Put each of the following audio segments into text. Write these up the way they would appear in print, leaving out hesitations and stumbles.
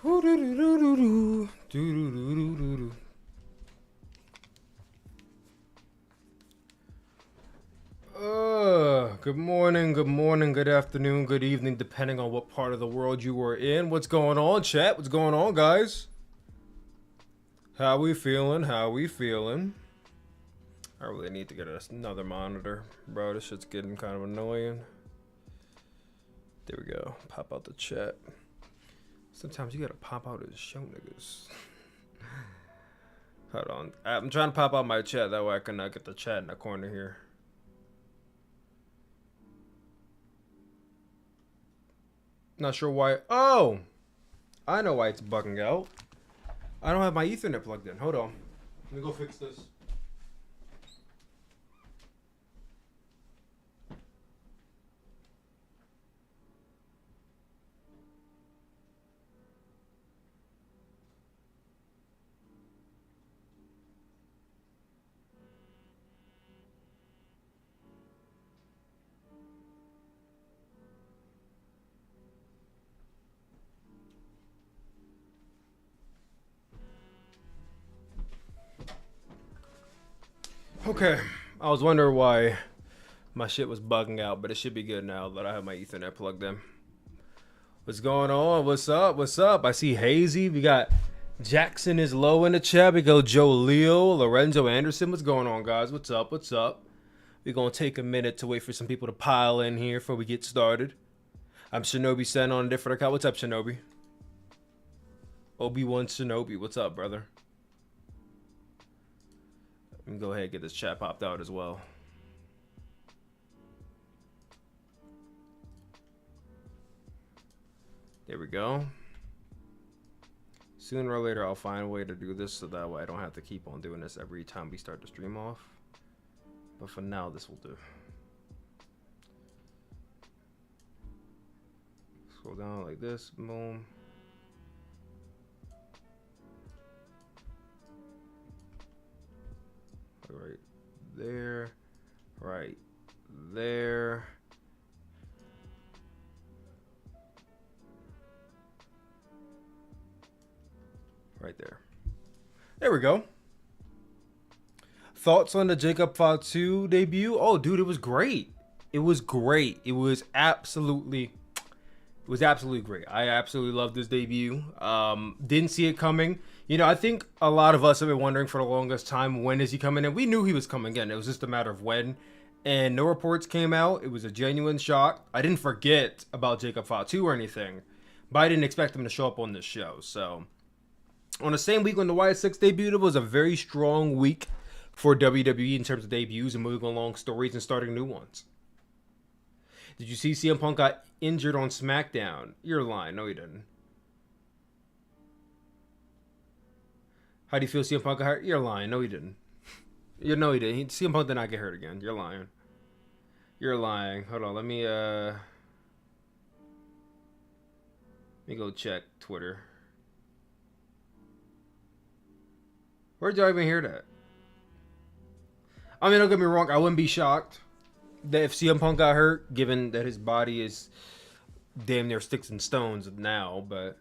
Good morning, good afternoon, good evening, depending on what part of the world you are in. What's going on, chat? What's going on, guys? How we feeling? I really need to get another monitor, bro. This shit's getting kind of annoying. There we go. Pop out the chat. Sometimes you gotta pop out and show niggas. Hold on. I'm trying to pop out my chat. That way I can get the chat in the corner here. Not sure why. Oh! I know why it's bugging out. I don't have my Ethernet plugged in. Hold on. Let me go fix this. Okay, I was wondering why my shit was bugging out, but it should be good now that I have my Ethernet plugged in. What's going on? What's up? What's up? I see Hazy. We got Jackson is low in the chat. We go Joe Leo, Lorenzo Anderson. What's going on, guys? What's up? What's up? We're going to take a minute to wait for some people to pile in here before we get started. I'm Shinobi sent on a different account. What's up, Shinobi? Obi-Wan Shinobi. What's up, brother? Let me go ahead and get this chat popped out as well. There we go. Sooner or later, I'll find a way to do this so that way I don't have to keep on doing this every time we start the stream off. But for now, this will do. Scroll down like this. Boom. Right there, right there. Right there. There we go. Thoughts on the Jacob Fatu debut? Oh, dude, it was great. It was great. It was absolutely great. I absolutely loved this debut. Didn't see it coming. You know, I think a lot of us have been wondering for the longest time, when is he coming in? We knew he was coming in. It was just a matter of when. And no reports came out. It was a genuine shock. I didn't forget about Jacob Fatu or anything, but I didn't expect him to show up on this show. So, on the same week when the Wyatt Sicks debuted, it was a very strong week for WWE in terms of debuts and moving along stories and starting new ones. Did you see CM Punk got injured on SmackDown? You're lying. No, he didn't. How do you feel CM Punk got hurt? You're lying. No, he didn't. No, he didn't. CM Punk did not get hurt again. You're lying. You're lying. Hold on. Let me go check Twitter. Where'd y'all even hear that? I mean, don't get me wrong. I wouldn't be shocked that if CM Punk got hurt, given that his body is damn near sticks and stones now, but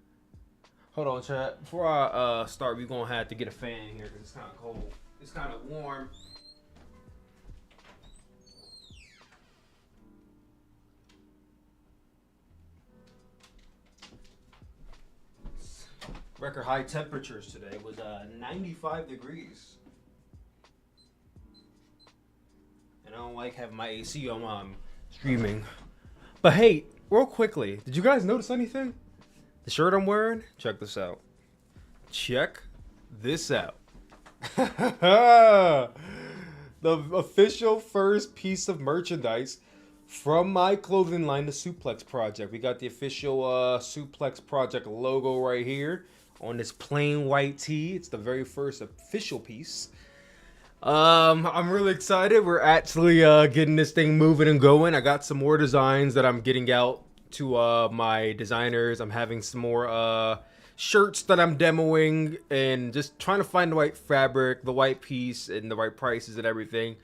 hold on, chat. Before I start, we're gonna have to get a fan here because it's kind of cold. It's kind of warm. Record high temperatures today was 95 degrees. And I don't like having my AC on streaming. But hey, real quickly, did you guys notice anything? The shirt I'm wearing? Check this out. Check this out. The official first piece of merchandise from my clothing line, the Sooplex Project. We got the official Sooplex Project logo right here on this plain white tee. It's the very first official piece. I'm really excited. We're actually getting this thing moving and going. I got some more designs that I'm getting out to my designers. I'm having some more shirts that I'm demoing and just trying to find the right fabric, the right piece, and the right prices and everything.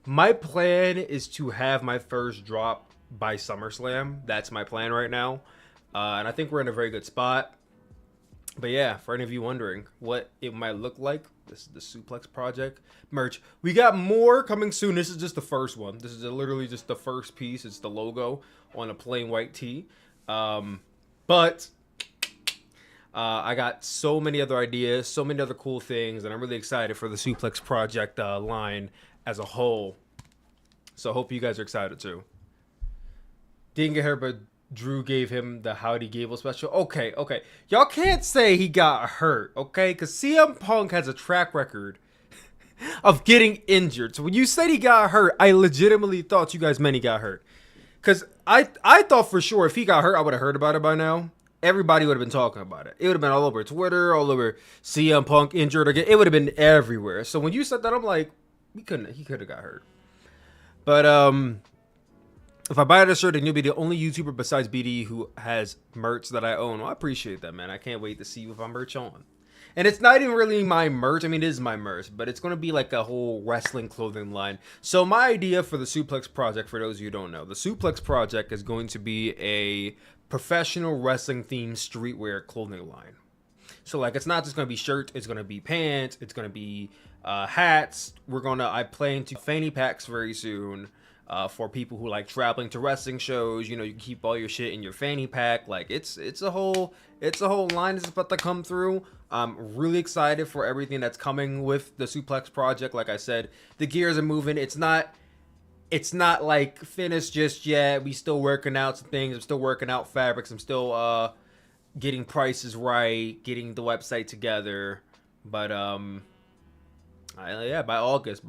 My plan is to have my first drop by SummerSlam. That's my plan right now. And I think we're in a very good spot. But yeah, for any of you wondering what it might look like, this is the Sooplex project merch. We got more coming soon. This is just the first one. This is literally just the first piece. It's the logo on a plain white tee. But I got so many other ideas, so many other cool things, and I'm really excited for the Sooplex project line as a whole. So I hope you guys are excited too. Didn't get hurt, but Drew gave him the Howdy Gable special. Okay. Y'all can't say he got hurt, okay? Because CM Punk has a track record of getting injured. So when you said he got hurt, I legitimately thought you guys meant he got hurt. Because I thought for sure if he got hurt, I would have heard about it by now. Everybody would have been talking about it. It would have been all over Twitter, all over CM Punk injured again. It would have been everywhere. So when you said that, I'm like, he could have got hurt. But if I buy this shirt, then you'll be the only YouTuber besides BD who has merch that I own. Well, I appreciate that, man. I can't wait to see you with my merch on. And it's not even really my merch. I mean, it is my merch, but it's going to be like a whole wrestling clothing line. So my idea for the Sooplex project, for those of you who don't know, the Sooplex project is going to be a professional wrestling themed streetwear clothing line. So like, it's not just going to be shirts. It's going to be pants. It's going to be hats. I plan to fanny packs very soon. For people who like traveling to wrestling shows, you know, you can keep all your shit in your fanny pack. Like it's a whole line that's about to come through. I'm really excited for everything that's coming with the Sooplex project. Like I said, the gears are moving. It's not like finished just yet. We still working out some things. I'm still working out fabrics. I'm still getting prices right, getting the website together. But by August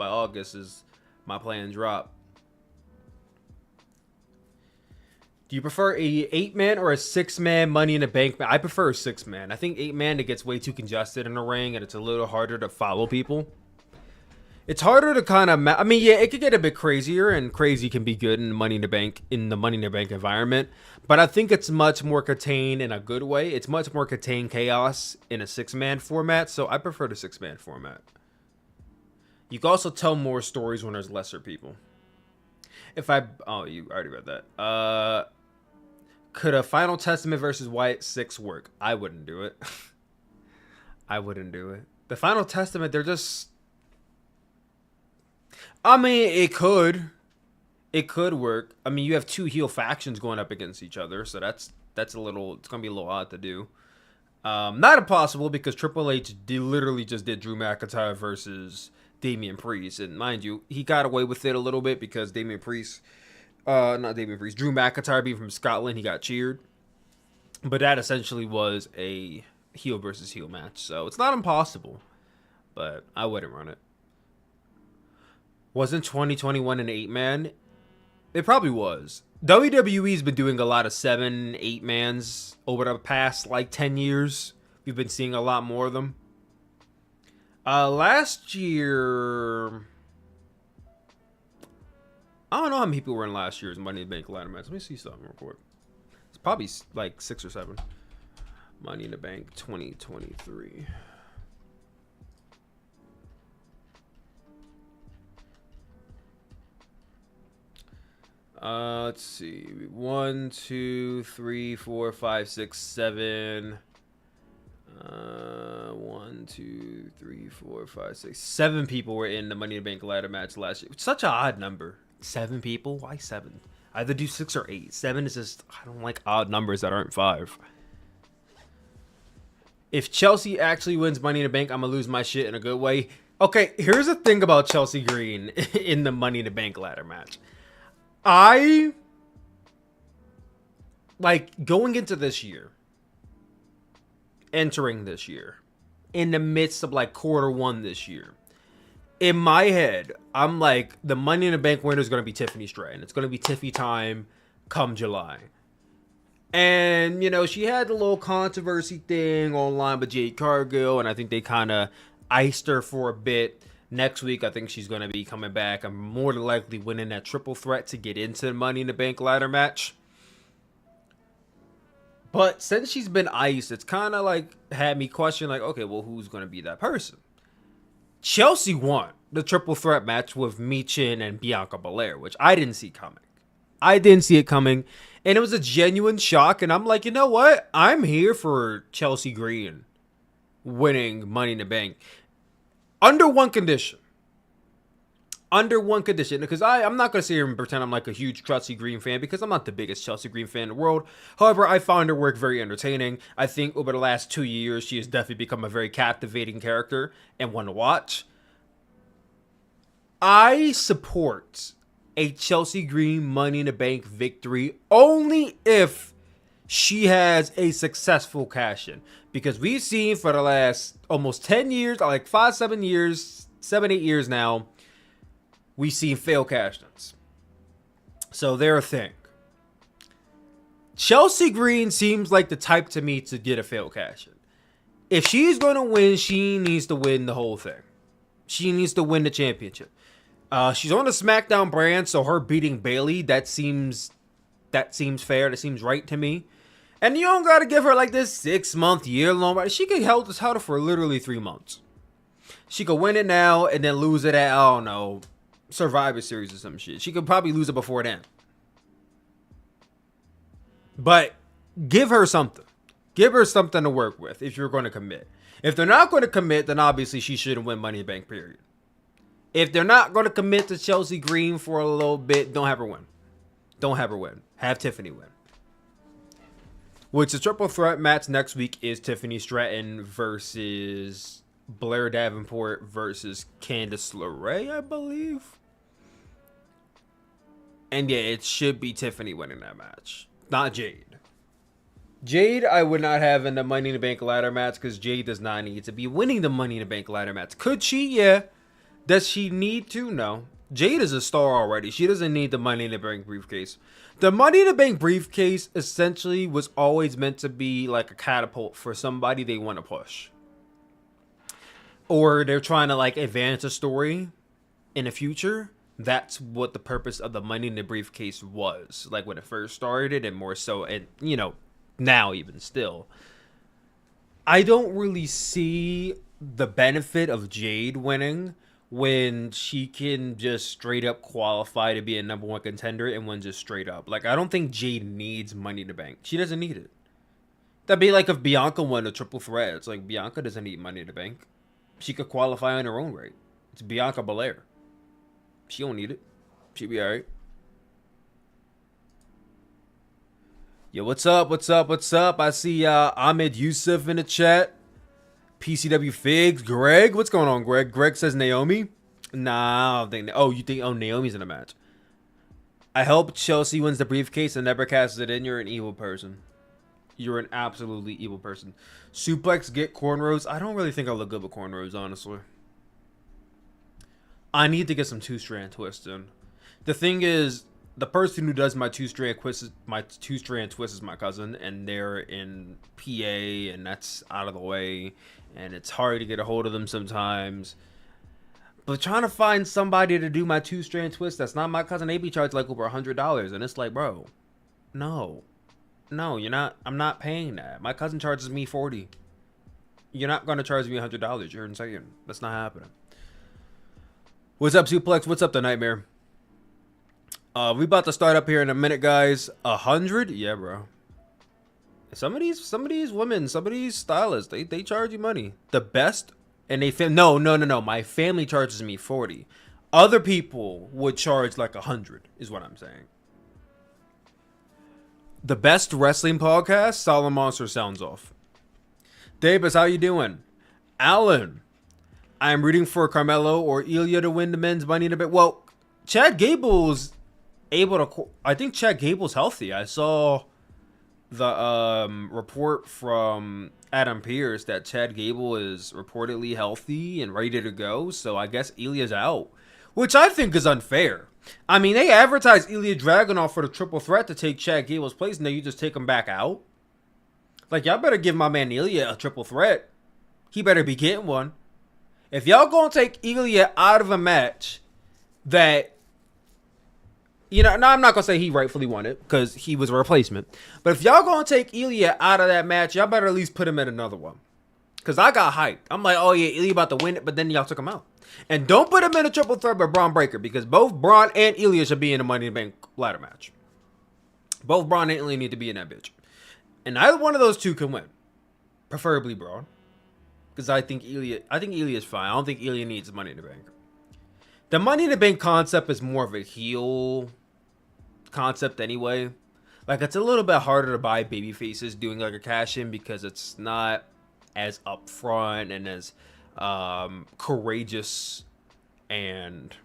is my plan drop. Do you prefer a 8-man or a 6-man Money in the Bank? I prefer a 6-man. I think 8-man, it gets way too congested in the ring, and it's a little harder to follow people. It's harder to kind of, I mean, yeah, it could get a bit crazier, and crazy can be good in the Money in the Bank environment. But I think it's much more contained in a good way. It's much more contained chaos in a 6-man format, so I prefer the 6-man format. You can also tell more stories when there's lesser people. You already read that. Could a Final Testament versus Wyatt Sicks work? I wouldn't do it. I wouldn't do it. The Final Testament, they're just... I mean, it could. It could work. I mean, you have two heel factions going up against each other, so that's a little... It's going to be a little odd to do. Not impossible, because Triple H literally just did Drew McIntyre versus Damian Priest. And mind you, he got away with it a little bit because Drew McIntyre being from Scotland, he got cheered. But that essentially was a heel versus heel match. So it's not impossible, but I wouldn't run it. Wasn't 2021 an 8-man? It probably was. WWE's been doing a lot of 7, 8-mans over the past like 10 years. We've been seeing a lot more of them. Last year, I don't know how many people were in last year's Money in the Bank ladder match. Let me see something real quick. It's probably like 6 or 7. Money in the Bank 2023. Let's see. 1, 2, 3, 4, 5, 6, 7. 1, 2, 3, 4, 5, 6, 7 people were in the Money in the Bank ladder match last year. Such an odd number. 7 people? Why 7? Either do 6 or 8. 7 is just, I don't like odd numbers that aren't 5. If Chelsea actually wins Money in the Bank, I'm gonna lose my shit in a good way. Okay, here's the thing about Chelsea Green in the Money in the Bank ladder match. I like going into this year, entering this year, in the midst of like Q1 this year. In my head, I'm like, the Money in the Bank winner is going to be Tiffany Stratton. It's going to be Tiffy time come July. And, you know, she had a little controversy thing online with Jade Cargill, and I think they kind of iced her for a bit. Next week, I think she's going to be coming back. I'm more than likely winning that triple threat to get into the Money in the Bank ladder match. But since she's been iced, it's kind of like had me question, like, okay, well, who's going to be that person? Chelsea won the triple threat match with Michin and Bianca Belair, which I didn't see coming. I didn't see it coming, and it was a genuine shock, and I'm like, you know what? I'm here for Chelsea Green winning Money in the Bank. Under one condition. Under one condition. Because I'm not going to sit here and pretend I'm like a huge Chelsea Green fan, because I'm not the biggest Chelsea Green fan in the world. However, I found her work very entertaining. I think over the last 2 years, she has definitely become a very captivating character and one to watch. I support a Chelsea Green Money in the Bank victory only if she has a successful cash-in. Because we've seen for the last almost 10 years, like 5, 7 years, 7, 8 years now, we've seen failed cash-ins. So they're a thing. Chelsea Green seems like the type to me to get a failed cash-in. If she's going to win, she needs to win the whole thing. She needs to win the championship. She's on the SmackDown brand, so her beating Bayley, that seems fair. That seems right to me. And you don't got to give her like this 6-month, year-long. She could hold this title for literally 3 months. She could win it now and then lose it at, I don't know, Survivor Series or some shit. She could probably lose it before then. But give her something. Give her something to work with if you're going to commit. If they're not going to commit, then obviously she shouldn't win Money in the Bank, period. If they're not going to commit to Chelsea Green for a little bit, don't have her win. Don't have her win. Have Tiffany win. Which the triple threat match next week is Tiffany Stratton versus Blair Davenport versus Candice LeRae, I believe. And yeah, it should be Tiffany winning that match, not Jade. Jade, I would not have in the Money in the Bank ladder match because Jade does not need to be winning the Money in the Bank ladder match. Could she? Yeah. Does she need to? No. Jade is a star already. She doesn't need the Money in the Bank briefcase. The Money in the Bank briefcase essentially was always meant to be like a catapult for somebody they want to push. Or they're trying to like advance a story in the future. That's what the purpose of the Money in the Briefcase was. Like when it first started and more so, and you know, now even still. I don't really see the benefit of Jade winning when she can just straight up qualify to be a number one contender and win just straight up. Like, I don't think Jade needs Money in the Bank. She doesn't need it. That'd be like if Bianca won a triple threat. It's like, Bianca doesn't need Money in the Bank. She could qualify on her own right. It's Bianca Belair. She don't need it. She'll be alright. Yo, what's up? What's up? What's up? I see Ahmed Yusuf in the chat. PCW Figs, Greg, what's going on, Greg? Greg says Naomi. Nah, I don't think. Oh, you think? Oh, Naomi's in the match. I hope Chelsea wins the briefcase and never casts it in. You're an evil person. You're an absolutely evil person. Sooplex, get cornrows. I don't really think I look good with cornrows, honestly. I need to get some two-strand twists in. The thing is, the person who does my two-strand twist is my cousin, and they're in PA, and that's out of the way. And it's hard to get a hold of them sometimes. But trying to find somebody to do my two-strand twist that's not my cousin, they be charged like over $100. And it's like, bro, no, you're not. I'm not paying that. My cousin charges me $40. You're not going to charge me $100. You're insane. That's not happening. What's up, Sooplex? What's up, The Nightmare? We about to start up here in a minute, guys. 100? Yeah, bro. Some of these women, some of these stylists, they charge you money. The best, and no. My family charges me $40. Other people would charge like $100, is what I'm saying. The best wrestling podcast, Solid Monster Sounds Off. Davis, how you doing? Alan, I am rooting for Carmelo or Ilya to win the men's Money in the Bank. Well, Chad Gable's able to. I think Chad Gable's healthy. I saw the report from Adam Pearce that Chad Gable is reportedly healthy and ready to go. So I guess Ilya's out, which I think is unfair. I mean, they advertised Ilya Dragunov for the triple threat to take Chad Gable's place, and then you just take him back out. Like, y'all better give my man Ilya a triple threat. He better be getting one. If y'all gonna take Ilya out of a match that, you know, no, I'm not gonna say he rightfully won it because he was a replacement. But if y'all gonna take Ilya out of that match, y'all better at least put him in another one. Because I got hyped. I'm like, oh yeah, Ilya about to win it, but then y'all took him out. And don't put him in a triple threat with Braun Breaker because both Braun and Ilya should be in a Money in the Bank ladder match. Both Braun and Ilya need to be in that bitch. And either one of those two can win. Preferably Braun. because I think Ilya's fine. I don't think Ilya needs Money in the Bank. The Money in the Bank concept is more of a heel concept anyway. Like, it's a little bit harder to buy baby faces doing like a cash in because it's not as upfront and as courageous, and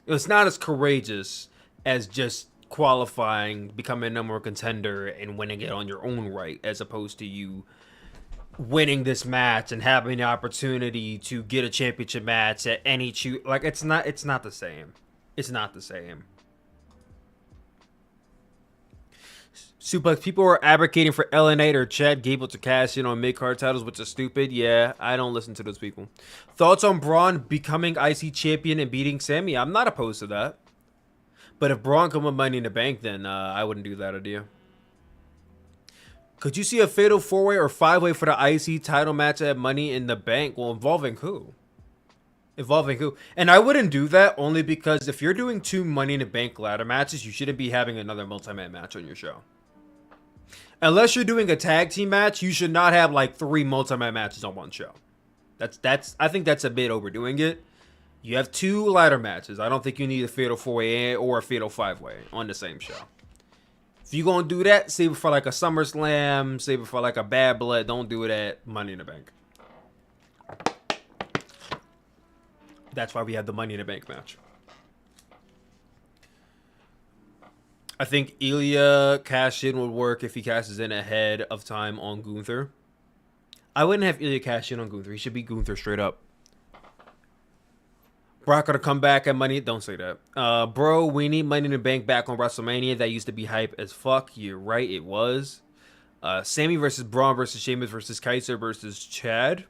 it's not as courageous as just qualifying, becoming a number one contender, and winning it on your own right, as opposed to you winning this match and having the opportunity to get a championship match at any like it's not the same. It's not the same. Sooplex, people are advocating for LA Knight or Chad Gable to cash in on mid-card titles, which is stupid. Yeah, I don't listen to those people. Thoughts on Braun becoming IC champion and beating Sammy? I'm not opposed to that. But if Braun come with Money in the Bank, then I wouldn't do that idea. Could you see a fatal 4-way or 5-way for the IC title match at Money in the Bank? Well, involving who? Involving who? And I wouldn't do that only because if you're doing 2 Money in the Bank ladder matches, you shouldn't be having another multi-man match on your show. Unless you're doing a tag team match, you should not have like 3 multi-man matches on one show. I think that's a bit overdoing it. You have 2 ladder matches. I don't think you need a fatal 4-way or a fatal 5-way on the same show. If you're going to do that, save it for like a SummerSlam, save it for like a Bad Blood. Don't do it at Money in the Bank. That's why we have the Money in the Bank match. I think Ilya cash in would work if he cashes in ahead of time on Gunther. I wouldn't have Ilya cash in on Gunther. He should be Gunther straight up. Brock gonna come back at Money. Don't say that. Bro, we need Money in the Bank back on WrestleMania. That used to be hype as fuck. You're right, it was. Sammy versus Braun versus Sheamus versus Kaiser versus Chad.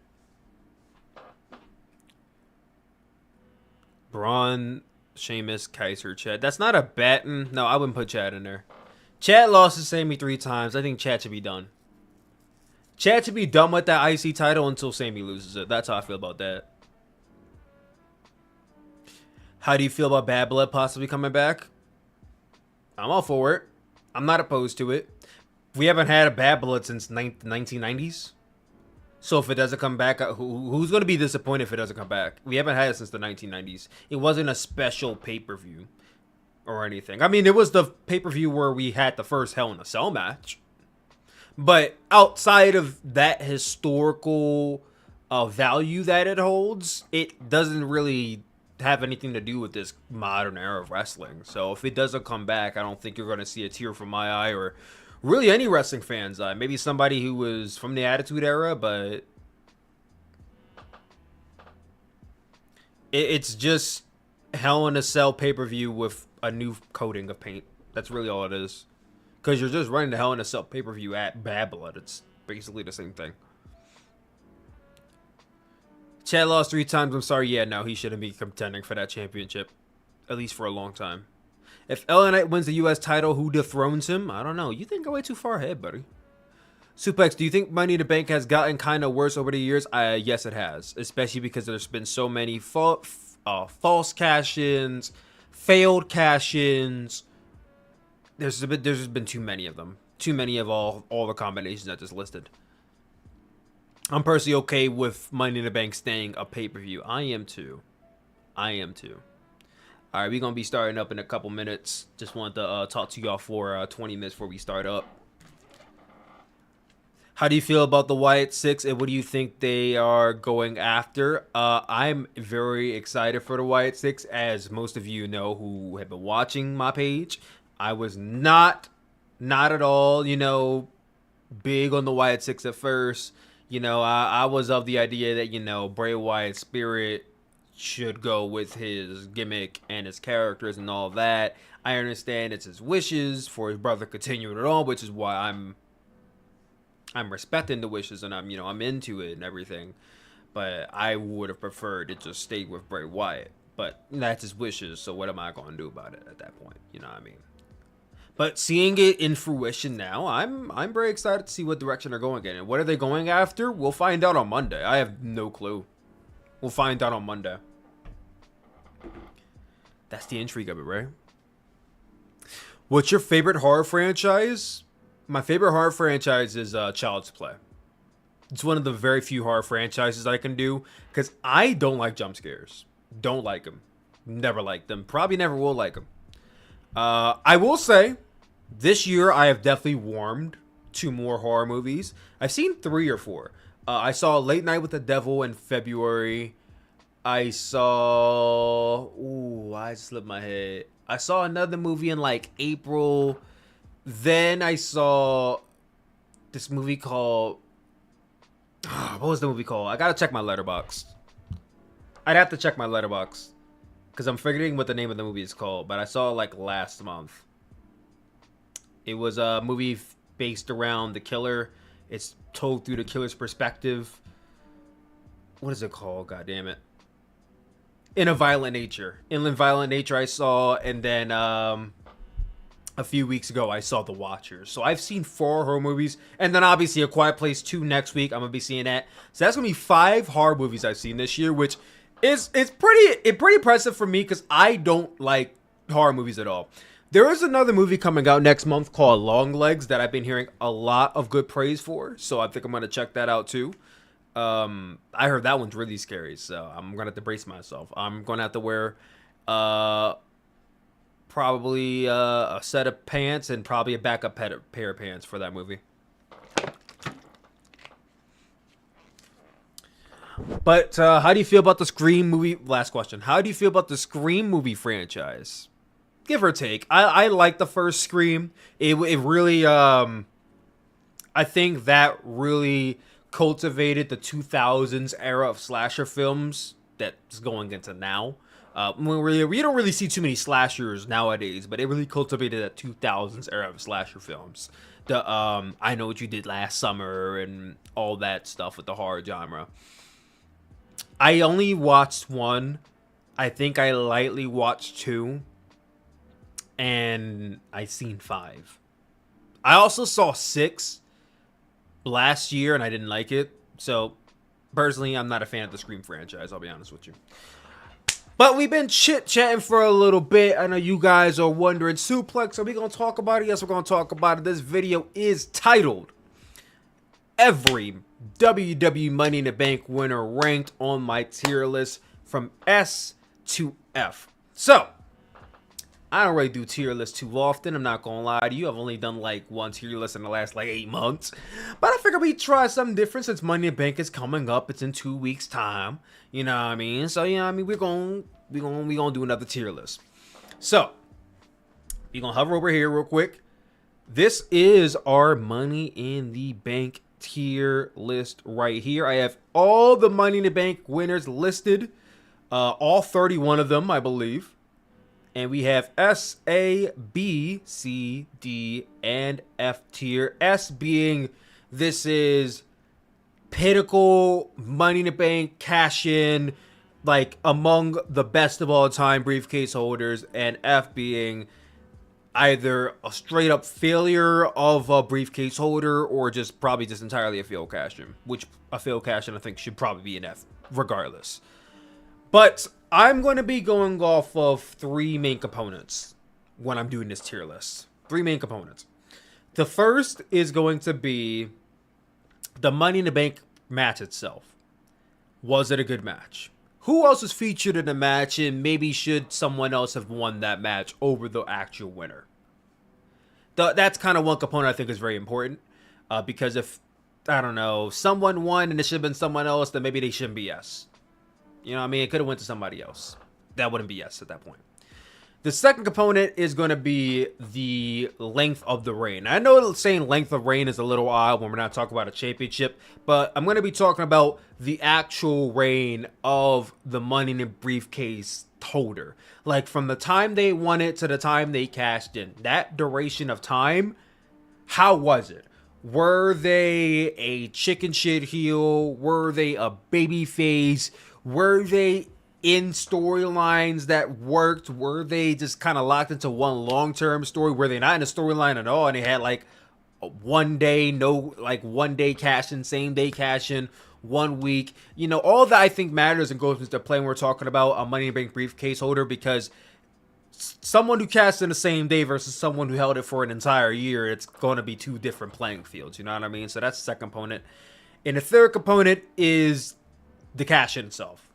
Braun, Sheamus, Kaiser, Chad. That's not a baton. No, I wouldn't put Chad in there. Chad lost to Sammy 3 times. I think Chad should be done. Chad should be done with that IC title until Sammy loses it. That's how I feel about that. How do you feel about Bad Blood possibly coming back? I'm all for it. I'm not opposed to it. We haven't had a Bad Blood since the 1990s. So if it doesn't come back, who's going to be disappointed if it doesn't come back? We haven't had it since the 1990s. It wasn't a special pay-per-view or anything. I mean, it was the pay-per-view where we had the first Hell in a Cell match. But outside of that historical value that it holds, it doesn't really have anything to do with this modern era of wrestling. So if it doesn't come back, I don't think you're going to see a tear from my eye, or really any wrestling fans' eye. Maybe somebody who was from the Attitude Era, but it's just Hell in a Cell pay-per-view with a new coating of paint. That's really all it is. Because you're just running the Hell in a Cell pay-per-view at Bad Blood. It's basically the same thing. Chad lost 3 times. I'm sorry. Yeah, no, he shouldn't be contending for that championship. At least for a long time. If LA Knight wins the U.S. title, who dethrones him? I don't know. You think I way too far ahead, buddy. Suplex, do you think Money in the Bank has gotten kind of worse over the years? Yes, it has. Especially because there's been so many false cash-ins, failed cash-ins. There's been too many of them. Too many of all the combinations I just listed. I'm personally okay with Money in the Bank staying a pay-per-view. I am too. All right, we're going to be starting up in a couple minutes. Just wanted to talk to y'all for 20 minutes before we start up. How do you feel about the Wyatt Sicks, and what do you think they are going after? I'm very excited for the Wyatt Sicks. As most of you know who have been watching my page, I was not at all, big on the Wyatt Sicks at first. I was of the idea that, Bray Wyatt's spirit should go with his gimmick and his characters and all that. I understand it's his wishes for his brother continuing it on, which is why I'm respecting the wishes and I'm into it and everything. But I would have preferred it just stay with Bray Wyatt. But that's his wishes, so what am I going to do about it at that point? You know what I mean? But seeing it in fruition now, I'm very excited to see what direction they're going in. And what are they going after? We'll find out on Monday. I have no clue. We'll find out on Monday. That's the intrigue of it, right? What's your favorite horror franchise? My favorite horror franchise is Child's Play. It's one of the very few horror franchises I can do because I don't like jump scares. Don't like them. Never liked them. Probably never will like them. I will say, this year I have definitely warmed to more horror movies. I've seen 3 or 4. I saw Late Night with the Devil in February. I saw... Ooh, I slipped my head. I saw another movie in like April. Then I saw this movie called... What was the movie called? I gotta check my letterbox. I'd have to check my letterbox because I'm forgetting what the name of the movie is called. But I saw it like last month. It was a movie based around the killer. It's told through the killer's perspective. What is it called? God damn it. In a Violent Nature. In a Violent Nature I saw, and then a few weeks ago I saw The Watchers. So I've seen 4 horror movies, and then obviously A Quiet Place 2 next week. I'm gonna be seeing that. So that's gonna be 5 horror movies I've seen this year, which is pretty impressive for me because I don't like horror movies at all. There is another movie coming out next month called Long Legs that I've been hearing a lot of good praise for, so I think I'm gonna check that out too. I heard that one's really scary, so I'm gonna have to brace myself. I'm gonna have to wear probably a set of pants and probably a backup pair of pants for that movie. But how do you feel about the Scream movie? Last question. How do you feel about the Scream movie franchise? Give or take. I like the first Scream. It really, I think that really cultivated the 2000s era of slasher films that's going into now. We don't really see too many slashers nowadays, but it really cultivated that 2000s era of slasher films. The I Know What You Did Last Summer and all that stuff with the horror genre. I only watched 1. I think I lightly watched 2. And I seen 5. I also saw 6 last year and I didn't like it. So personally, I'm not a fan of the Scream franchise, I'll be honest with you. But we've been chit-chatting for a little bit. I know you guys are wondering, Sooplex, are we going to talk about it? Yes, we're going to talk about it. This video is titled, Every WWE Money in the Bank winner ranked on my tier list from S to F. So, I don't really do tier lists too often. I'm not going to lie to you. I've only done like 1 tier list in the last like 8 months. But I figured we'd try something different since Money in the Bank is coming up. It's in 2 weeks' time. You know what I mean? So, you know what I mean? We're going to do another tier list. So, we're going to hover over here real quick. This is our Money in the Bank tier list right here. I have all the Money in the Bank winners listed. All 31 of them, I believe. And we have S, A, B, C, D, and F tier. S being this is pinnacle Money in the Bank cash in, like among the best of all time briefcase holders, and F being either a straight up failure of a briefcase holder or just probably just entirely a failed cash in, which a failed cash in I think should probably be an F regardless. But I'm going to be going off of 3 main components when I'm doing this tier list. 3 main components. The first is going to be the Money in the Bank match itself. Was it a good match? Who else was featured in the match, and maybe should someone else have won that match over the actual winner? That's kind of one component I think is very important. Because if, I don't know, someone won and it should have been someone else, then maybe they shouldn't be yes. You know what I mean? It could have went to somebody else. That wouldn't be yes at that point. The second component is going to be the length of the reign. I know saying length of reign is a little odd when we're not talking about a championship, but I'm going to be talking about the actual reign of the Money in the Briefcase holder. Like from the time they won it to the time they cashed in. That duration of time, how was it? Were they a chicken shit heel? Were they a baby face? Were they in storylines that worked? Were they just kind of locked into one long-term story? Were they not in a storyline at all and they had like one day cash in, same day cash in, 1 week? You know, all that I think matters and goes into play when we're talking about a Money in the Bank briefcase holder, because someone who cashed in the same day versus someone who held it for an entire year, it's going to be 2 different playing fields. You know what I mean? So that's the second component. And the third component is the cash in itself.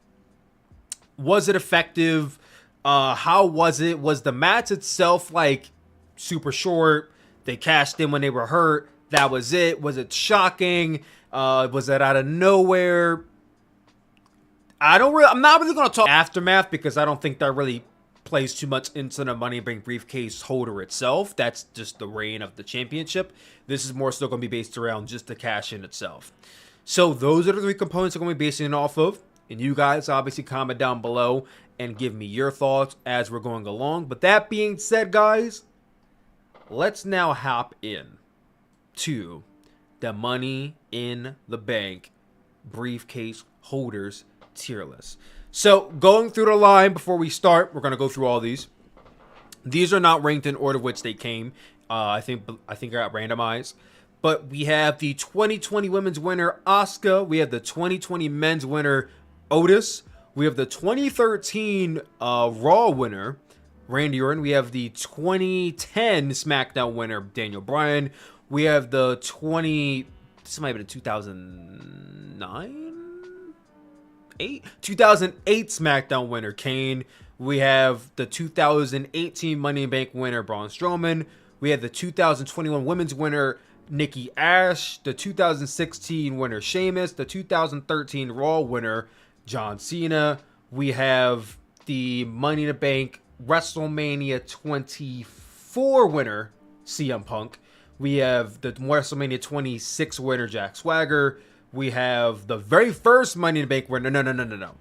Was it effective? How was it? Was the match itself like super short? They cashed in when they were hurt. That was it. Was it shocking? Was it out of nowhere? I'm not really gonna talk aftermath because I don't think that really plays too much into the Money in the Bank briefcase holder itself. That's just the reign of the championship. This is more still gonna be based around just the cash in itself. So those are the three components I'm gonna be basing it off of. And you guys obviously comment down below and give me your thoughts as we're going along. But that being said, guys, let's now hop in to the Money in the Bank briefcase holders tier list. So going through the line before we start, we're going to go through all these. These are not ranked in order which they came. I think I got randomized. But we have the 2020 women's winner, Asuka. We have the 2020 men's winner, Otis. We have the 2013 Raw winner, Randy Orton. We have the 2010 SmackDown winner, Daniel Bryan. We have the this might have been 2009? 2008 SmackDown winner, Kane. We have the 2018 Money in the Bank winner, Braun Strowman. We have the 2021 women's winner, Nikki Ash. The 2016 winner, Sheamus. The 2013 Raw winner, John Cena. We have the Money in the Bank WrestleMania 24 winner, CM Punk. We have the WrestleMania 26 winner, Jack Swagger. We have the very first Money in the Bank winner. No.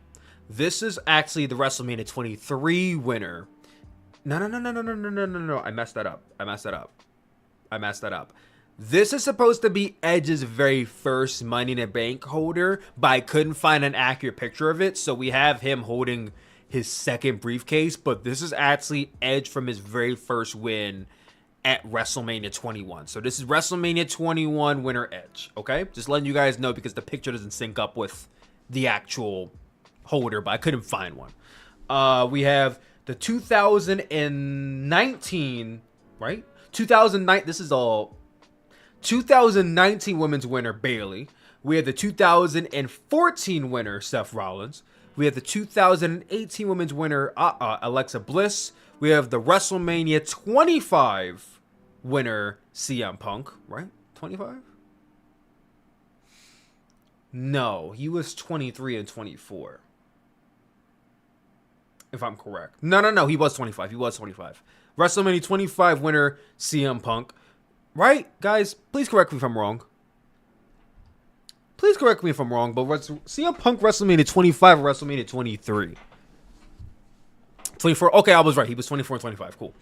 This is actually the WrestleMania 23 winner. No. I messed that up. This is supposed to be Edge's very first Money in the Bank holder, but I couldn't find an accurate picture of it. So we have him holding his second briefcase, but this is actually Edge from his very first win at WrestleMania 21. So this is WrestleMania 21 winner Edge, okay? Just letting you guys know because the picture doesn't sync up with the actual holder, but I couldn't find one. We have the 2019, right? 2009, this is all 2019 women's winner, Bayley. We have the 2014 winner, Seth Rollins. We have the 2018 women's winner, Alexa Bliss. We have the WrestleMania 25 winner, CM Punk, right? 25? No, he was 23 and 24. If I'm correct. No, he was 25. WrestleMania 25 winner, CM Punk. Right? Guys, please correct me if I'm wrong. But CM Punk WrestleMania 25 or WrestleMania 23? 24. Okay, I was right. He was 24 and 25. Cool.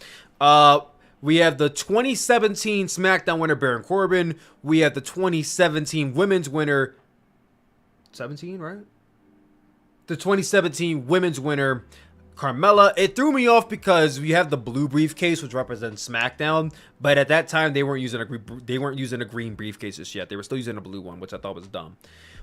We have the 2017 SmackDown winner, Baron Corbin. We have the 2017 women's winner. 17, right? The 2017 women's winner, Carmella. It threw me off because we have the blue briefcase, which represents SmackDown, but at that time they weren't using a green briefcases yet. They were still using a blue one, which I thought was dumb.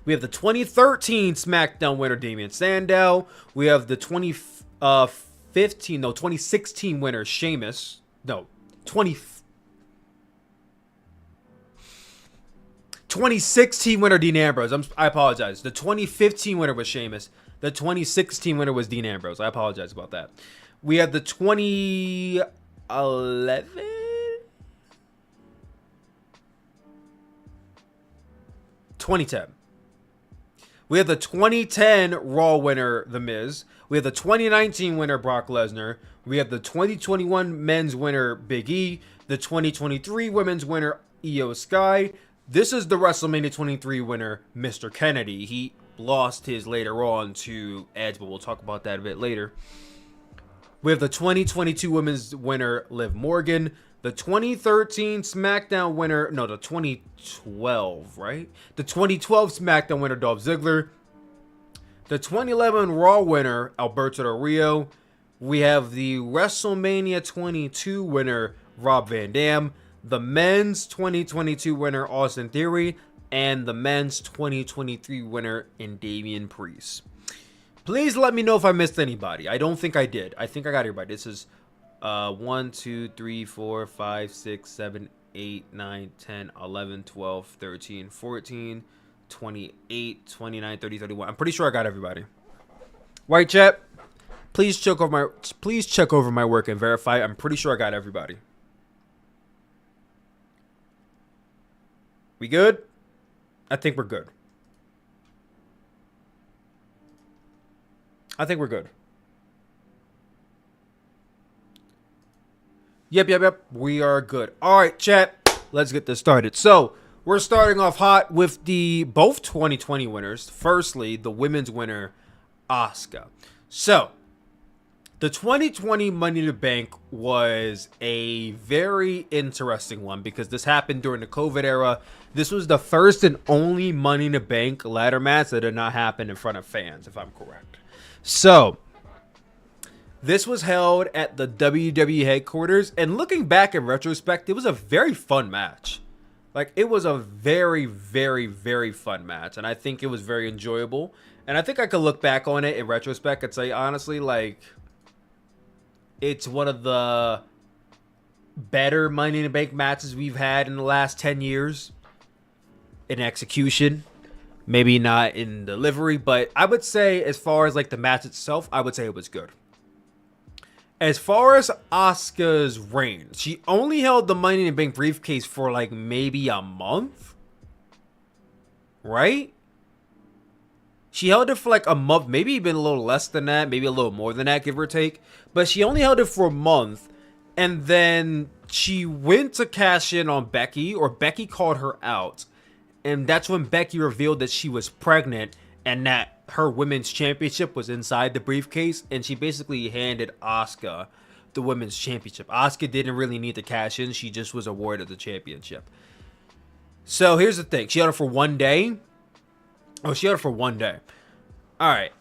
We have the 2013 SmackDown winner, Damian Sandow. We have the 2016 winner, Sheamus. No, 2016 winner, Dean Ambrose. I apologize. The 2015 winner was Sheamus. The 2016 winner was Dean Ambrose. I apologize about that. We have the 2011? 2010. We have the 2010 Raw winner, The Miz. We have the 2019 winner, Brock Lesnar. We have the 2021 men's winner, Big E. The 2023 women's winner, Io Sky. This is the WrestleMania 23 winner, Mr. Kennedy. He lost his later on to Edge, but we'll talk about that a bit later. We have the 2022 women's winner, Liv Morgan. The 2013 SmackDown winner, no, the 2012, right? The 2012 SmackDown winner, Dolph Ziggler. The 2011 Raw winner, Alberto Del Rio. We have the WrestleMania 22 winner, Rob Van Dam. The men's 2022 winner, Austin Theory. And the men's 2023 winner, Damian Priest. Please let me know if I missed anybody. I don't think I did. I think I got everybody. This is 1, 2, 3, 4, 5, 6, 7, 8, 9, 10, 11, 12, 13, 14, 28, 29, 30, 31. I'm pretty sure I got everybody. White chat, please check over my work and verify. I'm pretty sure I got everybody. We good? I think we're good. I think we're good. Yep. We are good. All right, chat. Let's get this started. So, we're starting off hot with both 2020 winners. Firstly, the women's winner, Asuka. So, the 2020 Money in the Bank was a very interesting one because this happened during the COVID era. This was the first and only Money in the Bank ladder match that did not happen in front of fans, if I'm correct. So, this was held at the WWE headquarters, and looking back in retrospect, it was a very fun match. Like, it was a very, very, very fun match, and I think it was very enjoyable. And I think I could look back on it in retrospect and say, honestly, like, it's one of the better Money in the Bank matches we've had in the last 10 years in execution. Maybe not in delivery, but I would say as far as like the match itself, I would say it was good. As far as Asuka's reign, she only held the Money in the Bank briefcase for like maybe a month, right? She held it for like a month, maybe even a little less than that, maybe a little more than that, give or take. But she only held it for a month, and then she went to cash in on Becky, or Becky called her out. And that's when Becky revealed that she was pregnant and that her women's championship was inside the briefcase. And she basically handed Asuka the women's championship. Asuka didn't really need to cash in. She just was awarded the championship. So here's the thing. She held it for 1 day. Oh, she held it for 1 day. All right.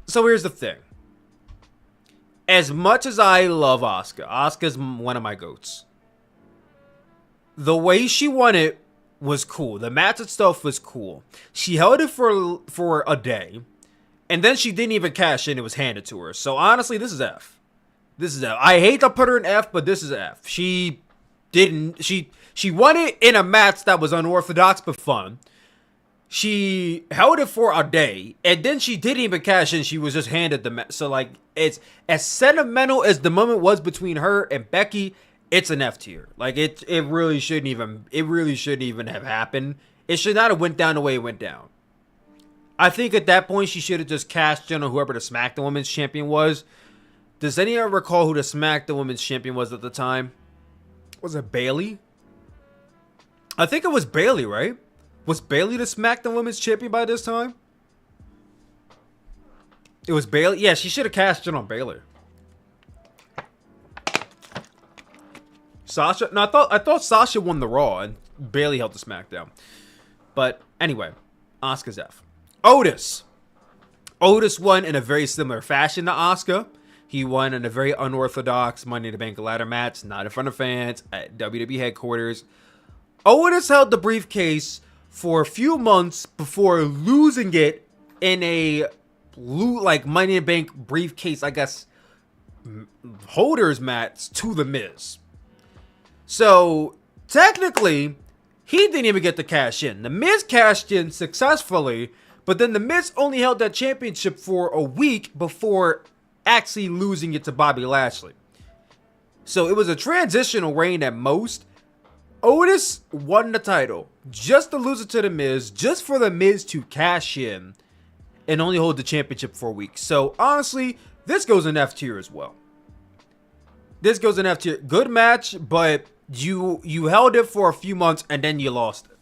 So here's the thing. As much as I love Asuka, Asuka's one of my GOATs. The way she won it was cool. The match itself was cool. She held it for a day, and then she didn't even cash in. It was handed to her. So honestly, this is F. This is F. I hate to put her in F, but this is F. She won it in a match that was unorthodox but fun. She held it for a day, and then she didn't even cash in. She was just handed the match. So like, it's as sentimental as the moment was between her and Becky. It's an F tier. Like it really shouldn't even have happened. It should not have went down the way it went down. I think at that point she should have just cashed in on whoever the SmackDown Women's Champion was. Does anyone recall who the SmackDown Women's Champion was at the time? Was it Bayley? I think it was Bayley, right? Was Bayley the SmackDown Women's Champion by this time? It was Bayley. Yeah, she should have cashed in on Bayley. Sasha? No, I thought Sasha won the Raw and Bayley held the SmackDown. But anyway, Asuka's F. Otis won in a very similar fashion to Asuka. He won in a very unorthodox Money in the Bank ladder match, not in front of fans, at WWE headquarters. Otis held the briefcase for a few months before losing it in a like Money in the Bank briefcase, I guess, holders match to The Miz. So, technically, he didn't even get to cash in. The Miz cashed in successfully, but then The Miz only held that championship for a week before actually losing it to Bobby Lashley. So, it was a transitional reign at most. Otis won the title just to lose it to The Miz, just for The Miz to cash in and only hold the championship for a week. So, honestly, this goes in F tier as well. This goes in F tier. Good match, but you held it for a few months and then you lost it.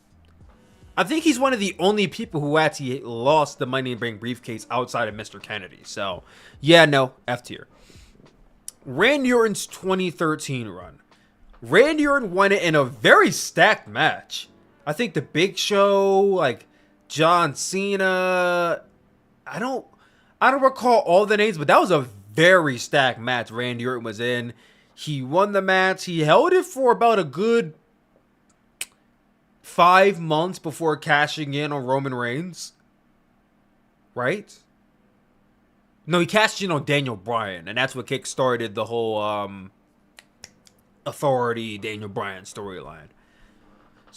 I think he's one of the only people who actually lost the Money in the Bank briefcase outside of Mr. Kennedy. So, yeah, no, F tier. Randy Orton's 2013 run. Randy Orton won it in a very stacked match. I think the Big Show, like John Cena. I don't recall all the names, but that was a very stacked match Randy Orton was in. He won the match. He held it for about a good 5 months before cashing in on Roman Reigns. Right? No, he cashed in on Daniel Bryan, and that's what kickstarted the whole Authority Daniel Bryan storyline.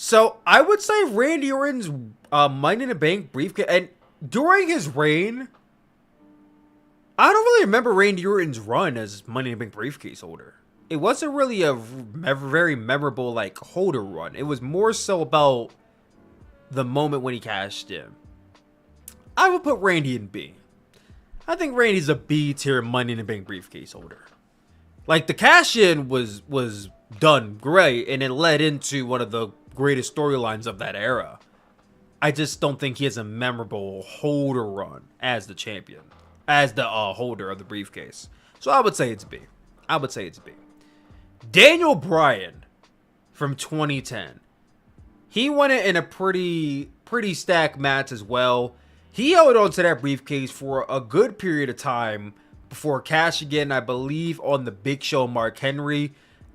So I would say Randy Orton's Money in the Bank briefcase, and during his reign, I don't really remember Randy Orton's run as Money in the Bank briefcase holder. It wasn't really a very memorable like holder run. It was more so about the moment when he cashed in. I would put Randy in B. I think Randy's a B tier Money in the Bank briefcase holder. Like the cash in was done great, and it led into one of the greatest storylines of that era. I just don't think he has a memorable holder run as the champion, as the holder of the briefcase. So I would say it's B. I would say it's B. Daniel Bryan from 2010. He won it in a pretty stacked match as well. He held on to that briefcase for a good period of time before cashing in, I believe, on the Big Show Mark Henry.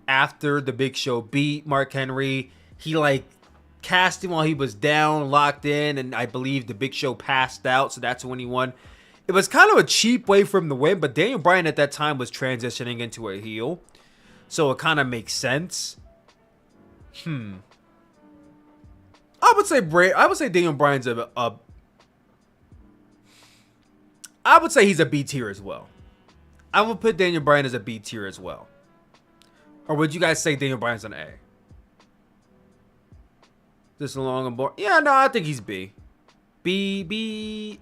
After the Big Show beat Mark Henry, he like cast him while he was down, locked in, and I believe the Big Show passed out, so that's when he won. It was kind of a cheap way for him to win, but Daniel Bryan at that time was transitioning into a heel, so it kind of makes sense. I would say Daniel Bryan's I would say he's a B tier as well. I would put Daniel Bryan as a B tier as well. Or would you guys say Daniel Bryan's an A? This long and boring. Yeah, no, I think he's B. B.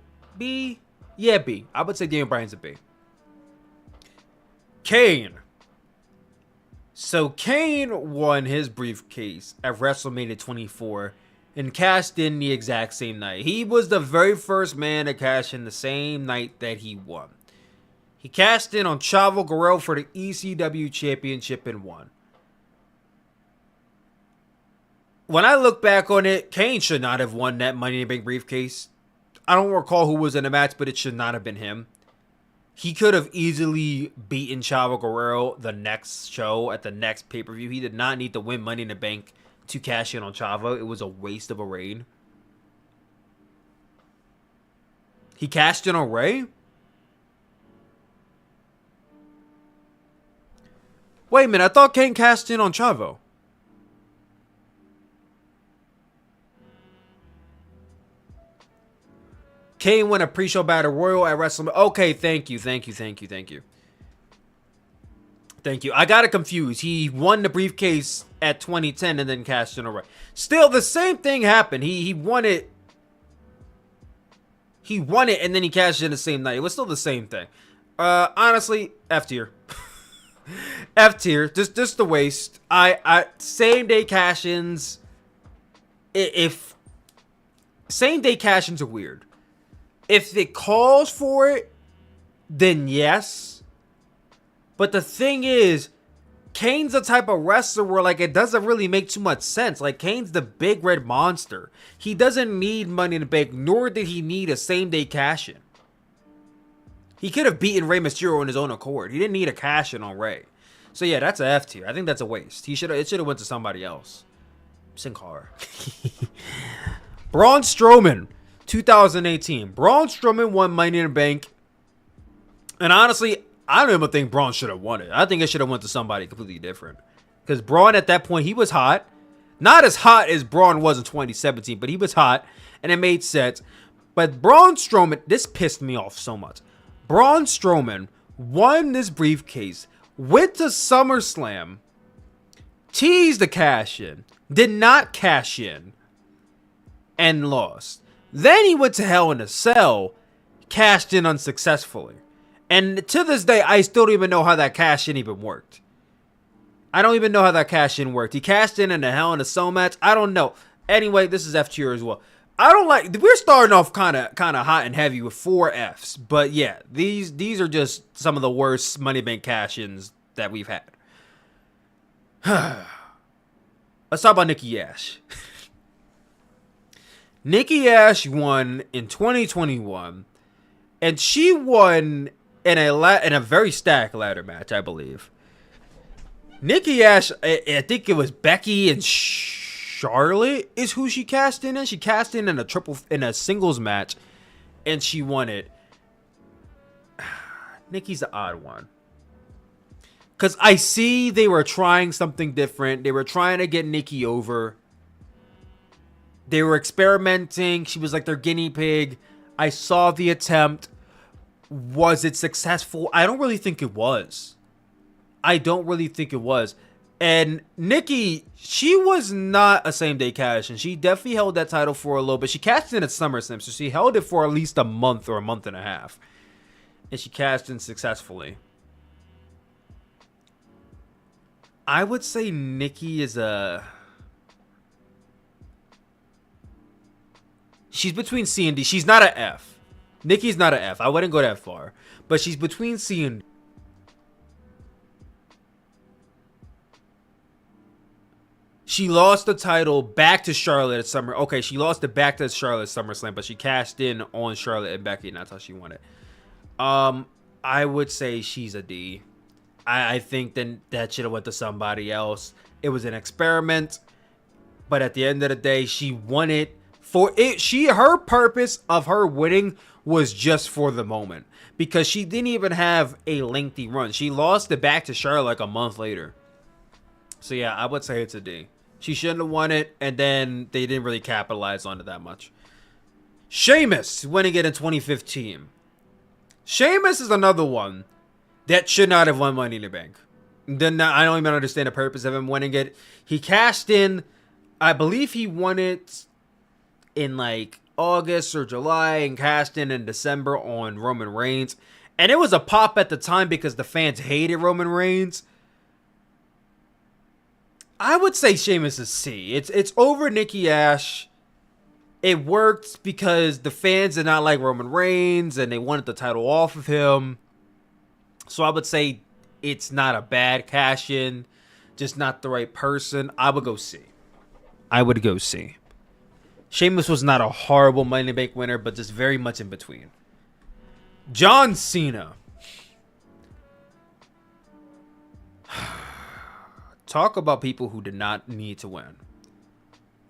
Yeah, B. I would say Daniel Bryan's a B. Kane. So Kane won his briefcase at WrestleMania 24 and cashed in the exact same night. He was the very first man to cash in the same night that he won. He cashed in on Chavo Guerrero for the ECW Championship and won. When I look back on it, Kane should not have won that Money in the Bank briefcase. I don't recall who was in the match, but it should not have been him. He could have easily beaten Chavo Guerrero the next show at the next pay-per-view. He did not need to win Money in the Bank to cash in on Chavo. It was a waste of a reign. He cashed in on Ray? Wait a minute, I thought Kane cashed in on Chavo. Kane won a pre-show battle royal at WrestleMania. Okay, thank you. Thank you. I got it confused. He won the briefcase at 2010 and then cashed in on Ray. Still, the same thing happened. He won it. He won it and then he cashed in the same night. It was still the same thing. Honestly, F tier. F tier. Just the waste. I same day cash-ins. If same day cash-ins are weird. If it calls for it, then yes. But the thing is, Kane's the type of wrestler where like it doesn't really make too much sense. Like Kane's the big red monster. He doesn't need Money in the Bank, nor did he need a same day cash-in. He could have beaten Rey Mysterio on his own accord. He didn't need a cash-in on Rey. So yeah, that's a F tier. I think that's a waste. It should have went to somebody else. Sin Cara. Braun Strowman, 2018. Braun Strowman won Money in the Bank. And honestly, I don't even think Braun should have won it. I think it should have went to somebody completely different. Because Braun at that point, he was hot. Not as hot as Braun was in 2017, but he was hot. And it made sense. But Braun Strowman, this pissed me off so much. Braun Strowman won this briefcase, went to SummerSlam, teased the cash in, did not cash in, and lost. Then he went to Hell in a Cell, cashed in unsuccessfully. And to this day, I still don't even know how that cash in even worked. I don't even know how that cash in worked. He cashed in a Hell in a Cell match. I don't know. Anyway, this is F tier as well. I don't like. We're starting off kind of hot and heavy with 4 Fs, but yeah, these are just some of the worst Money Bank cash-ins that we've had. Let's talk about Nikki Ash. Nikki Ash won in 2021, and she won in a very stacked ladder match, I believe. Nikki Ash, I think it was Becky and Charlotte is who she cast in. She cast in a singles match, and she won it. Nikki's the odd one. Because I see they were trying something different. They were trying to get Nikki over. They were experimenting. She was like their guinea pig. I saw the attempt. Was it successful? I don't really think it was. I don't really think it was. And Nikki, she was not a same-day cash, and she definitely held that title for a little bit. She cashed in at SummerSlam, so she held it for at least a month or a month and a half. And she cashed in successfully. I would say Nikki is a... She's between C and D. She's not an F. Nikki's not an F. I wouldn't go that far. But she's between C and D. She lost the title back to Charlotte at Summer. Okay, she lost it back to Charlotte at SummerSlam, but she cashed in on Charlotte and Becky, and that's how she won it. I would say she's a D. I think then that should have went to somebody else. It was an experiment, but at the end of the day, she won it for it. Her purpose of her winning was just for the moment, because she didn't even have a lengthy run. She lost it back to Charlotte like a month later. So yeah, I would say it's a D. She shouldn't have won it, and then they didn't really capitalize on it that much. Sheamus winning it in 2015. Sheamus is another one that should not have won Money in the Bank. Then I don't even understand the purpose of him winning it. He cashed in, I believe he won it in like August or July, and cashed in December on Roman Reigns. And it was a pop at the time because the fans hated Roman Reigns. I would say Sheamus is C. It's over Nikki Ash. It worked because the fans did not like Roman Reigns and they wanted the title off of him. So I would say it's not a bad cash-in, just not the right person. I would go C. Sheamus was not a horrible Money in the Bank winner, but just very much in between. John Cena. Talk about people who did not need to win.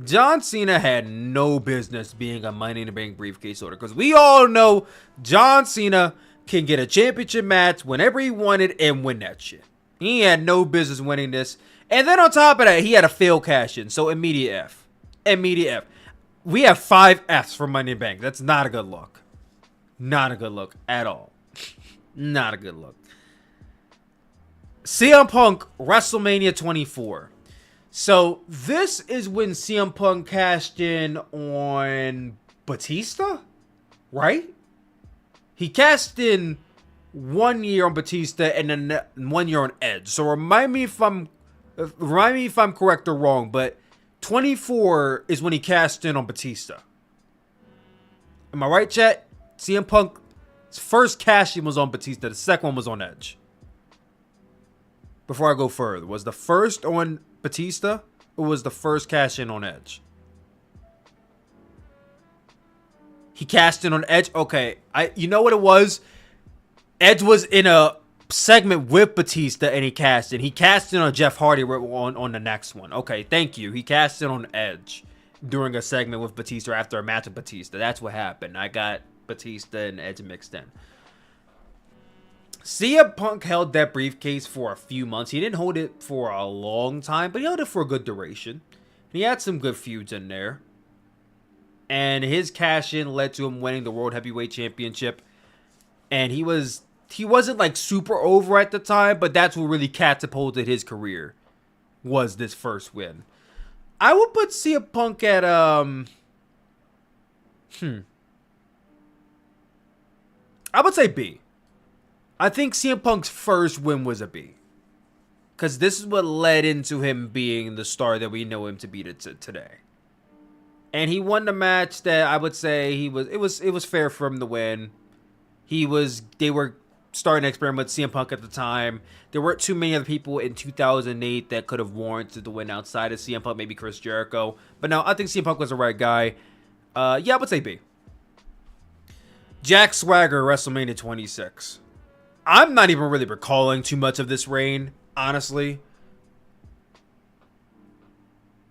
John Cena had no business being a Money in the Bank briefcase holder, because we all know John Cena can get a championship match whenever he wanted and win that shit. He had no business winning this. And then on top of that, he had a failed cash in. So immediate F. Immediate F. We have 5 Fs for Money in the Bank. That's not a good look. Not a good look at all. Not a good look. CM Punk, WrestleMania 24. So this is when CM Punk cashed in on Batista, right? He cashed in 1 year on Batista and then 1 year on Edge. So remind me if I'm correct or wrong, but 24 is when he cashed in on Batista. Am I right, chat? CM Punk's first cash in was on Batista. The second one was on Edge. Before I go further, was the first on Batista or was the first cash in on Edge? He cashed in on Edge? Okay, you know what it was? Edge was in a segment with Batista and he cashed in. He cashed in on Jeff Hardy on the next one. Okay, thank you. He cashed in on Edge during a segment with Batista after a match with Batista. That's what happened. I got Batista and Edge mixed in. CM Punk held that briefcase for a few months. He didn't hold it for a long time, but he held it for a good duration. He had some good feuds in there. And his cash-in led to him winning the World Heavyweight Championship. And he wasn't like super over at the time, but that's what really catapulted his career, was this first win. I would put CM Punk at I would say B. I think CM Punk's first win was a B. Because this is what led into him being the star that we know him to be today. And he won the match that I would say it was fair for him to win. They were starting to experiment with CM Punk at the time. There weren't too many other people in 2008 that could have warranted the win outside of CM Punk, maybe Chris Jericho. But no, I think CM Punk was the right guy. Yeah, I would say B. Jack Swagger, WrestleMania 26. I'm not even really recalling too much of this reign, honestly.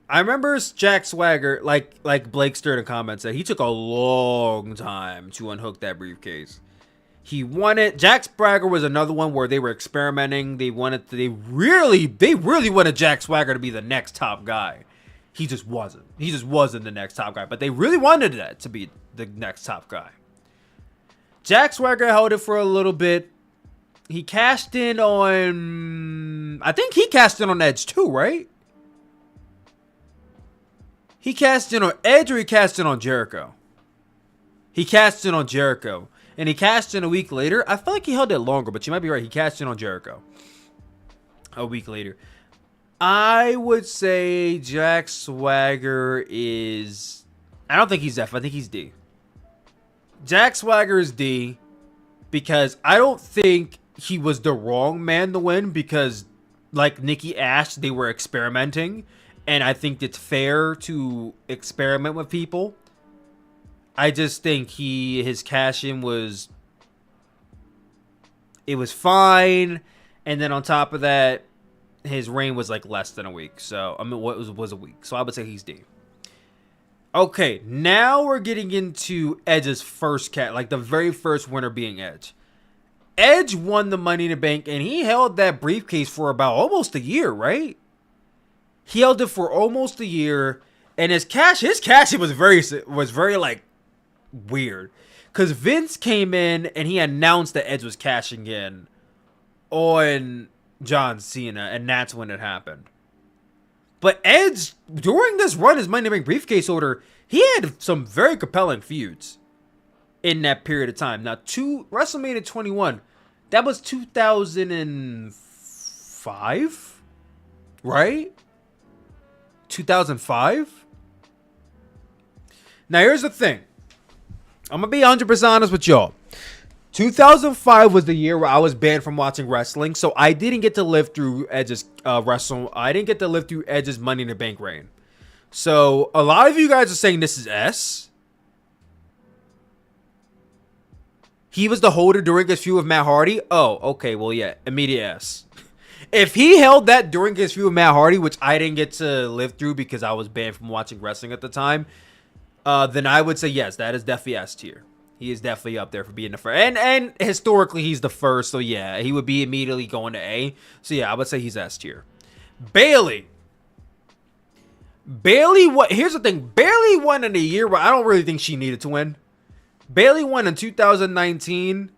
I remember Jack Swagger, like Blake Stern in comments, said he took a long time to unhook that briefcase. He won it. Jack Swagger was another one where they were experimenting. They really wanted Jack Swagger to be the next top guy. He just wasn't. He just wasn't the next top guy. But they really wanted that to be the next top guy. Jack Swagger held it for a little bit. He cashed in on... I think he cashed in on Edge too, right? He cashed in on Edge or he cashed in on Jericho? He cashed in on Jericho. And he cashed in a week later. I feel like he held it longer, but you might be right. He cashed in on Jericho a week later. I would say Jack Swagger is... I don't think he's F. I think he's D. Jack Swagger is D because I don't think he was the wrong man to win because, like Nikki Ash, they were experimenting. And I think it's fair to experiment with people. I just think his cash-in was... It was fine. And then on top of that, his reign was like less than a week. So, I mean, what was a week. So, I would say he's D. Okay, now we're getting into Edge's first like the very first winner being Edge. Edge won the Money in the Bank, and he held that briefcase for about almost a year, right? He held it for almost a year, and his cash-in was very like weird, because Vince came in and he announced that Edge was cashing in on John Cena, and that's when it happened. But Edge, during this run as Money in the Bank briefcase holder, he had some very compelling feuds in that period of time. Now, WrestleMania 21, that was 2005, right? 2005? Now, here's the thing. I'm going to be 100% honest with y'all. 2005 was the year where I was banned from watching wrestling, so I didn't get to live through Edge's I didn't get to live through Edge's Money in the Bank reign. So a lot of you guys are saying this is S. He was the holder during his feud with Matt Hardy. Oh, okay, well yeah, immediate S. If he held that during his feud with Matt Hardy, which I didn't get to live through because I was banned from watching wrestling at the time, then I would say yes, that is definitely S tier. He is definitely up there for being the first. And historically, he's the first. So, yeah, he would be immediately going to A. So, yeah, I would say he's S tier. Bayley. Here's the thing. Bayley won in a year where I don't really think she needed to win. Bayley won in 2019.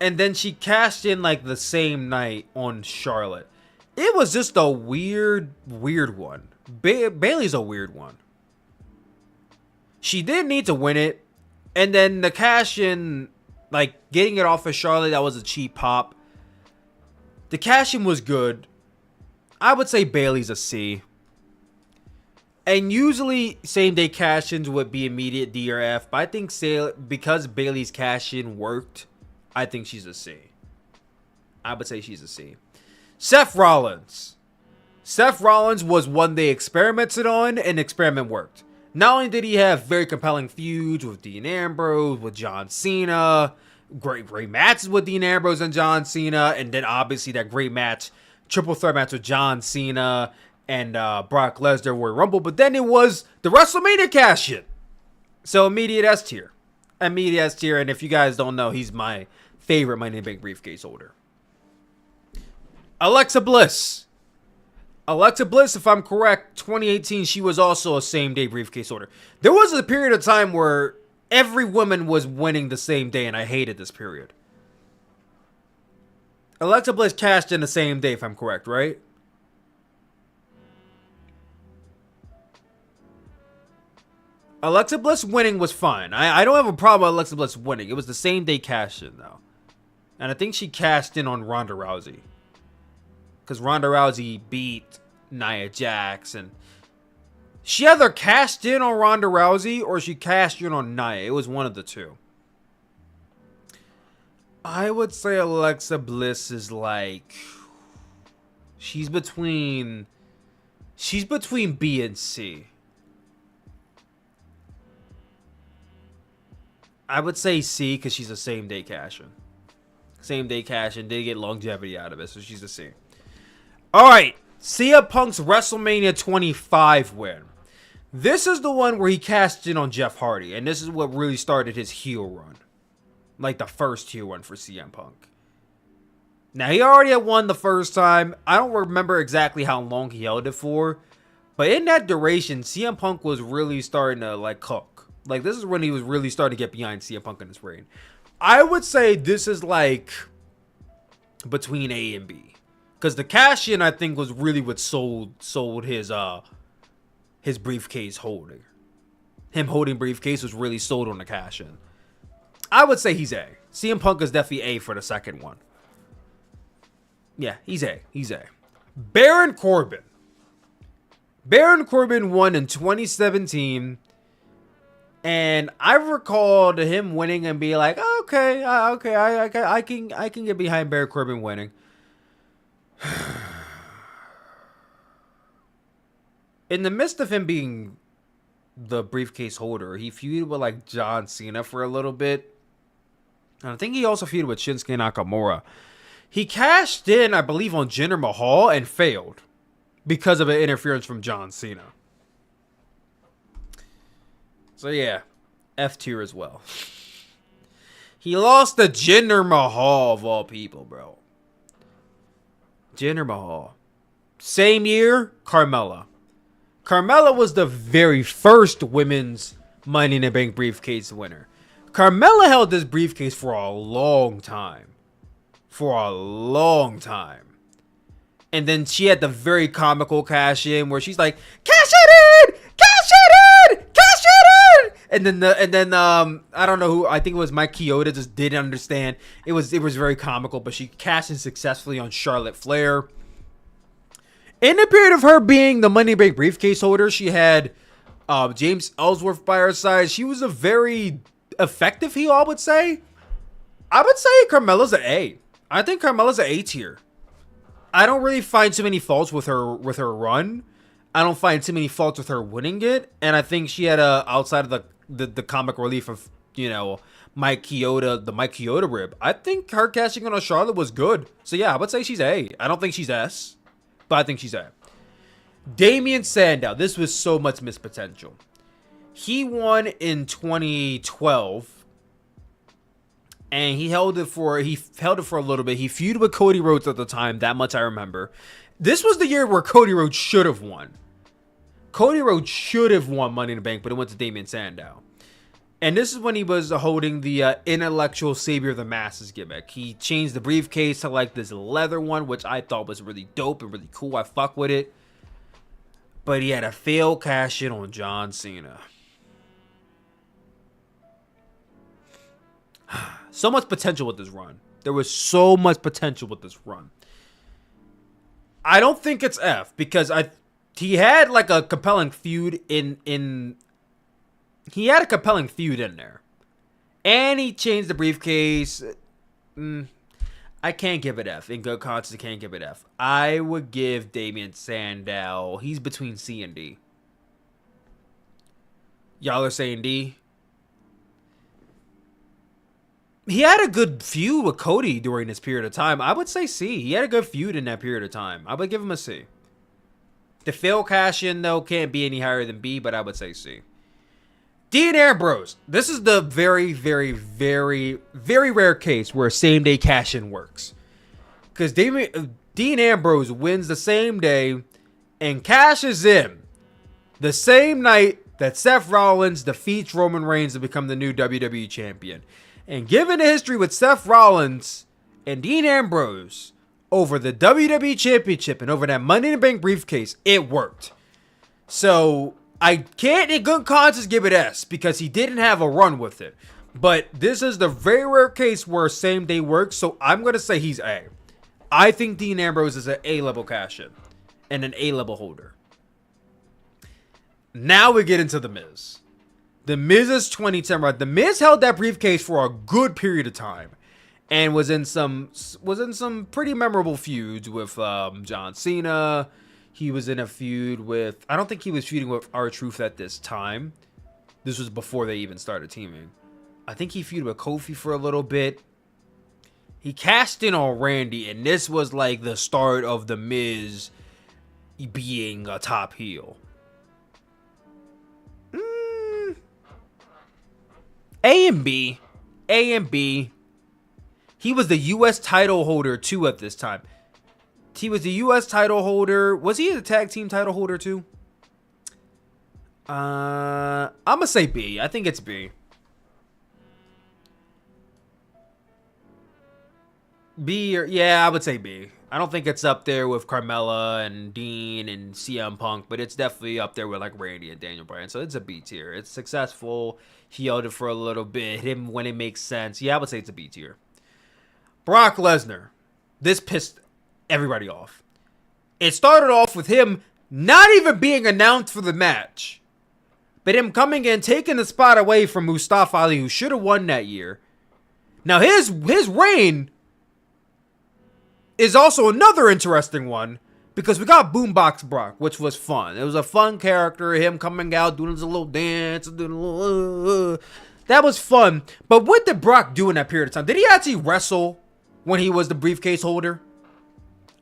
And then she cashed in like the same night on Charlotte. It was just a weird one. Bayley's a weird one. She didn't need to win it. And then the cash-in, like, getting it off of Charlotte, that was a cheap pop. The cash-in was good. I would say Bayley's a C. And usually, same-day cash-ins would be immediate D or F. But I think because Bayley's cash-in worked, I think she's a C. I would say she's a C. Seth Rollins. Seth Rollins was one they experimented on, and the experiment worked. Not only did he have very compelling feuds with Dean Ambrose, with John Cena, great matches with Dean Ambrose and John Cena, and then obviously that great match, triple threat match with John Cena and Brock Lesnar Royal Rumble, but then it was the WrestleMania cash-in. So immediate S tier. Immediate S tier, and if you guys don't know, he's my favorite Money in the Bank briefcase holder. Alexa Bliss. Alexa Bliss, if I'm correct, 2018, she was also a same-day briefcase holder. There was a period of time where every woman was winning the same day, and I hated this period. Alexa Bliss cashed in the same day, if I'm correct, right? Alexa Bliss winning was fine. I don't have a problem with Alexa Bliss winning. It was the same-day cash-in, though. And I think she cashed in on Ronda Rousey. Because Ronda Rousey beat Nia Jax, and she either cashed in on Ronda Rousey or she cashed in on Nia. It was one of the two. I would say Alexa Bliss is like... She's between B and C. I would say C because she's a same-day cash-in. Same-day cash-in. Did get longevity out of it, so she's a C. Alright, CM Punk's WrestleMania 25 win. This is the one where he cashed in on Jeff Hardy, and this is what really started his heel run. Like the first heel run for CM Punk. Now, he already had won the first time. I don't remember exactly how long he held it for, But in that duration, CM Punk was really starting to like cook. Like this is when he was really starting to get behind CM Punk in his reign. I would say this is like between A and B, because the cash in I think was really what sold his briefcase holding. Him holding briefcase was really sold on the cash in. I would say he's A. CM Punk is definitely A for the second one. Yeah, he's A. He's A. Baron Corbin. Baron Corbin won in 2017, and I recalled him winning and be like, oh, okay, I can get behind Baron Corbin winning. In the midst of him being the briefcase holder, he feuded with like John Cena for a little bit. And I think he also feuded with Shinsuke Nakamura. He cashed in, I believe, on Jinder Mahal and failed because of an interference from John Cena. So yeah, F tier as well. He lost to Jinder Mahal of all people, bro. Jinder Mahal. Same year, Carmella. Carmella was the very first women's Money in the Bank briefcase winner. Carmella held this briefcase for a long time. For a long time. And then she had the very comical cash in where she's like, cash it in! Cash it in! Cash it in! And then I don't know who, I think it was Mike Chioda, just didn't understand. It was very comical, but she cashed in successfully on Charlotte Flair. In the period of her being the Money in the Bank briefcase holder, she had James Ellsworth by her side. She was a very effective heel, I would say. I would say Carmella's an A. I think Carmella's an A tier. I don't really find too many faults with her run. I don't find too many faults with her winning it. And I think she had outside of the comic relief of, you know, Mike Chioda rib. I think her cashing on Charlotte was good. So yeah, I would say she's A. I don't think she's S, but I think she's A. Damien Sandow. This was so much missed potential. He won in 2012. And he held it for a little bit. He feuded with Cody Rhodes at the time. That much I remember. This was the year where Cody Rhodes should have won. Cody Rhodes should have won Money in the Bank, but it went to Damien Sandow. And this is when he was holding the intellectual savior of the masses gimmick. He changed the briefcase to like this leather one, which I thought was really dope and really cool. I fuck with it. But he had a failed cash in on John Cena. So much potential with this run. There was so much potential with this run. I don't think it's F because he had like a compelling feud he had a compelling feud in there. And he changed the briefcase. I can't give it F. In good conscience, I can't give it F. I would give Damien Sandow. He's between C and D. Y'all are saying D? He had a good feud with Cody during this period of time. I would say C. He had a good feud in that period of time. I would give him a C. The fail cash in, though, can't be any higher than B, but I would say C. Dean Ambrose. This is the very, very, very, very rare case where same-day cash-in works. Because Dean Ambrose wins the same day and cashes in the same night that Seth Rollins defeats Roman Reigns to become the new WWE champion. And given the history with Seth Rollins and Dean Ambrose over the WWE Championship and over that Money in the Bank briefcase, it worked. So I can't in good conscience give it S because he didn't have a run with it. But this is the very rare case where same day works, so I'm going to say he's A. I think Dean Ambrose is an A-level cash-in and an A-level holder. Now we get into The Miz. The Miz's 2010 run. The Miz held that briefcase for a good period of time, and was in some pretty memorable feuds with John Cena. He was in a feud with. I don't think he was feuding with R-Truth at this time. This was before they even started teaming. I think he feuded with Kofi for a little bit. He cashed in on Randy, and this was like the start of the Miz being a top heel. A and B. A and B. He was the U.S. title holder, too, at this time. He was the U.S. title holder. Was he the tag team title holder, too? I'm gonna say B. I think it's B. B or yeah, I would say B. I don't think it's up there with Carmella and Dean and CM Punk, but it's definitely up there with like Randy and Daniel Bryan. So it's a B tier. It's successful. He held it for a little bit. Hit him when it makes sense. Yeah, I would say it's a B tier. Brock Lesnar. This pissed everybody off. It started off with him not even being announced for the match, but him coming in, taking the spot away from Mustafa Ali, who should have won that year. Now his reign is also another interesting one because we got Boombox Brock, which was fun. It was a fun character, him coming out, doing his little dance, doing a little, that was fun. But what did Brock do in that period of time? Did he actually wrestle when he was the briefcase holder?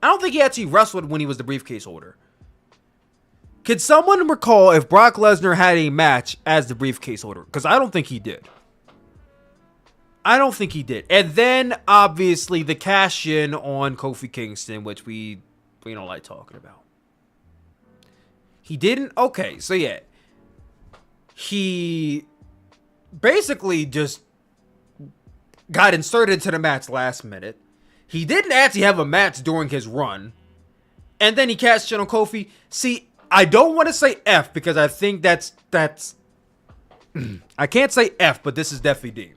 I don't think he actually wrestled when he was the briefcase holder. Could someone recall if Brock Lesnar had a match as the briefcase holder? Because I don't think he did. I don't think he did. And then, obviously, the cash-in on Kofi Kingston, which we don't like talking about. He didn't? Okay, so yeah. He basically just got inserted into the match last minute. He didn't actually have a match during his run. And then he cashed in on Kofi. See, I don't want to say F because I think that's I can't say F, but this is definitely D.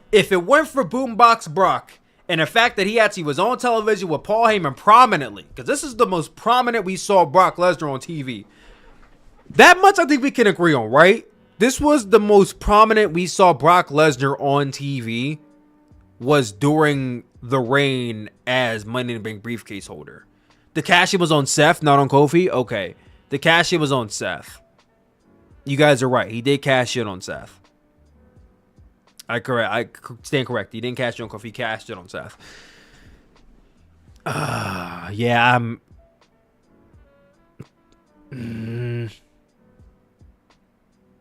If it weren't for Boombox Brock and the fact that he actually was on television with Paul Heyman prominently, because this is the most prominent we saw Brock Lesnar on TV. That much I think we can agree on, right? This was the most prominent we saw Brock Lesnar on TV was during the reign as Money in the Bank briefcase holder. The cash-in was on Seth, not on Kofi? Okay. The cash-in was on Seth. You guys are right. He did cash in on Seth. I stand correct. He didn't cash in on Kofi. He cashed in on Seth. Yeah, I'm...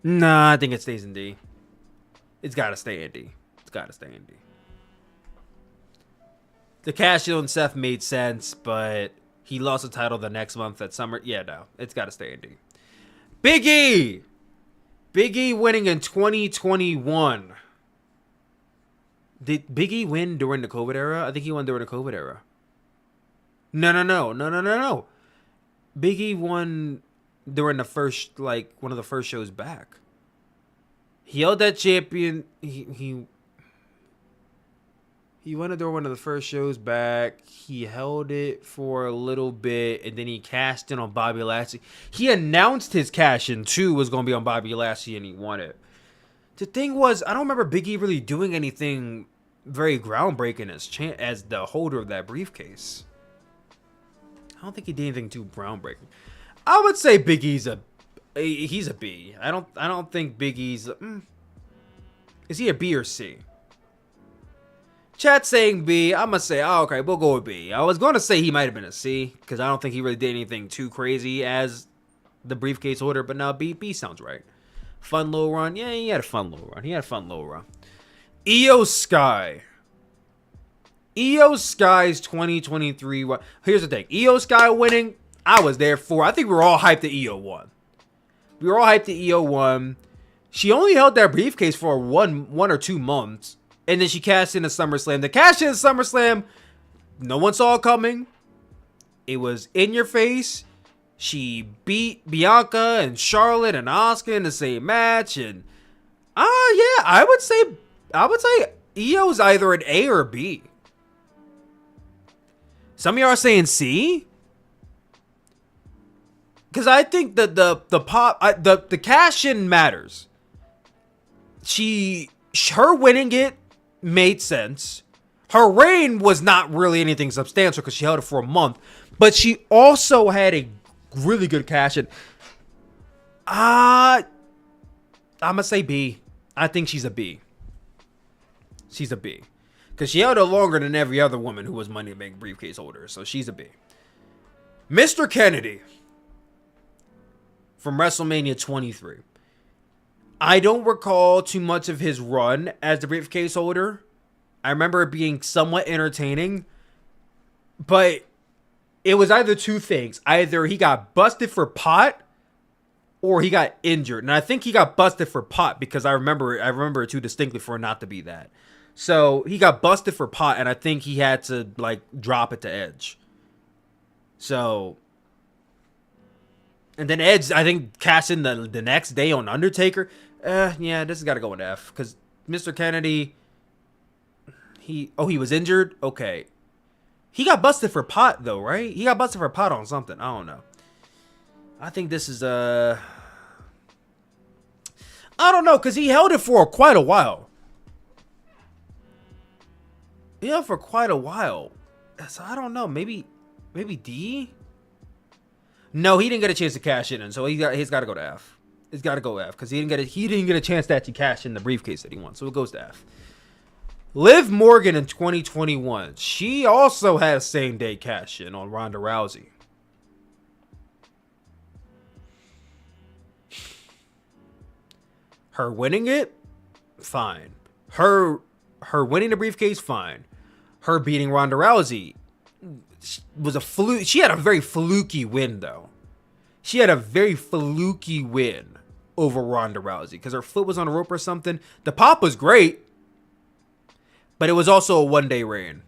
Nah, I think it stays in D. It's got to stay in D. It's got to stay in D. The cash in on Seth made sense, but he lost the title the next month at Summer. Yeah, no. It's got to stay in D. Big E! Big E winning in 2021. Did Big E win during the COVID era? I think he won during the COVID era. No. Big E won during the first, like, one of the first shows back. He held that champion. He won it during one of the first shows back. He held it for a little bit, and then he cashed in on Bobby Lashley. He announced his cash-in, too, was going to be on Bobby Lashley, and he won it. The thing was, I don't remember Big E really doing anything very groundbreaking as the holder of that briefcase. I don't think he did anything too groundbreaking. I would say Big E's he's a B. I don't think Big E's is he a B or C? Chat saying B. I'm gonna say okay. We'll go with B. I was gonna say he might have been a C because I don't think he really did anything too crazy as the briefcase holder. But now B sounds right. Fun little run. Yeah, he had a fun little run. Io Sky. Io Sky's 2023. Here's the thing. Io Sky winning. I was there for. I think we were all hyped that Io won. She only held that briefcase for one or 2 months. And then she cashed in a SummerSlam. The cash in SummerSlam, no one saw it coming. It was in your face. She beat Bianca and Charlotte and Asuka in the same match. And yeah, I would say Io's either an A or a B. Some of y'all are saying C. Because I think that the cash in matters. Her winning it made sense. Her reign was not really anything substantial because she held it for a month, but she also had a really good cash in. I'm gonna say B. I think she's a B. She's a B because she held it longer than every other woman who was Money in the Bank briefcase holder, so she's a B. Mr. Kennedy from WrestleMania 23. I don't recall too much of his run as the briefcase holder. I remember it being somewhat entertaining, but it was either two things. Either he got busted for pot or he got injured. And I think he got busted for pot because I remember it too distinctly for it not to be that. So he got busted for pot, and I think he had to like drop it to Edge. So, and then Edge, I think, cashed in the next day on Undertaker. Yeah, this has got to go with F because Mr. Kennedy. He was injured. Okay, he got busted for pot though, right? He got busted for pot on something. I don't know. I think this is I don't know because he held it for quite a while. Yeah, for quite a while. So I don't know. Maybe D. No, he didn't get a chance to cash in, and so he's got to go to F. It's got to go F because he didn't get a chance to actually cash in the briefcase that he won. So it goes to F. Liv Morgan in 2021. She also had a same day cash in on Ronda Rousey. Her winning it, fine. Her winning the briefcase, fine. Her beating Ronda Rousey was a fluke. She had a very fluky win though. She had a very fluky win over Ronda Rousey because her foot was on a rope or something. The pop was great, but it was also a one-day reign.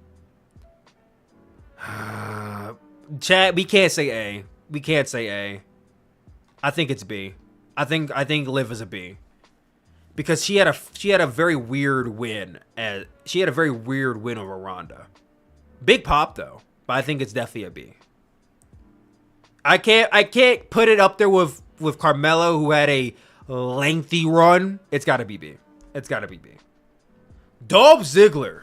Chat, we can't say A. We can't say A. I think it's B. I think Liv is a B. Because she had a very weird win. She had a very weird win over Ronda. Big pop though, but I think it's definitely a B. I can't put it up there with Carmelo, who had a lengthy run. It's got to be B. It's got to be B. Dolph Ziggler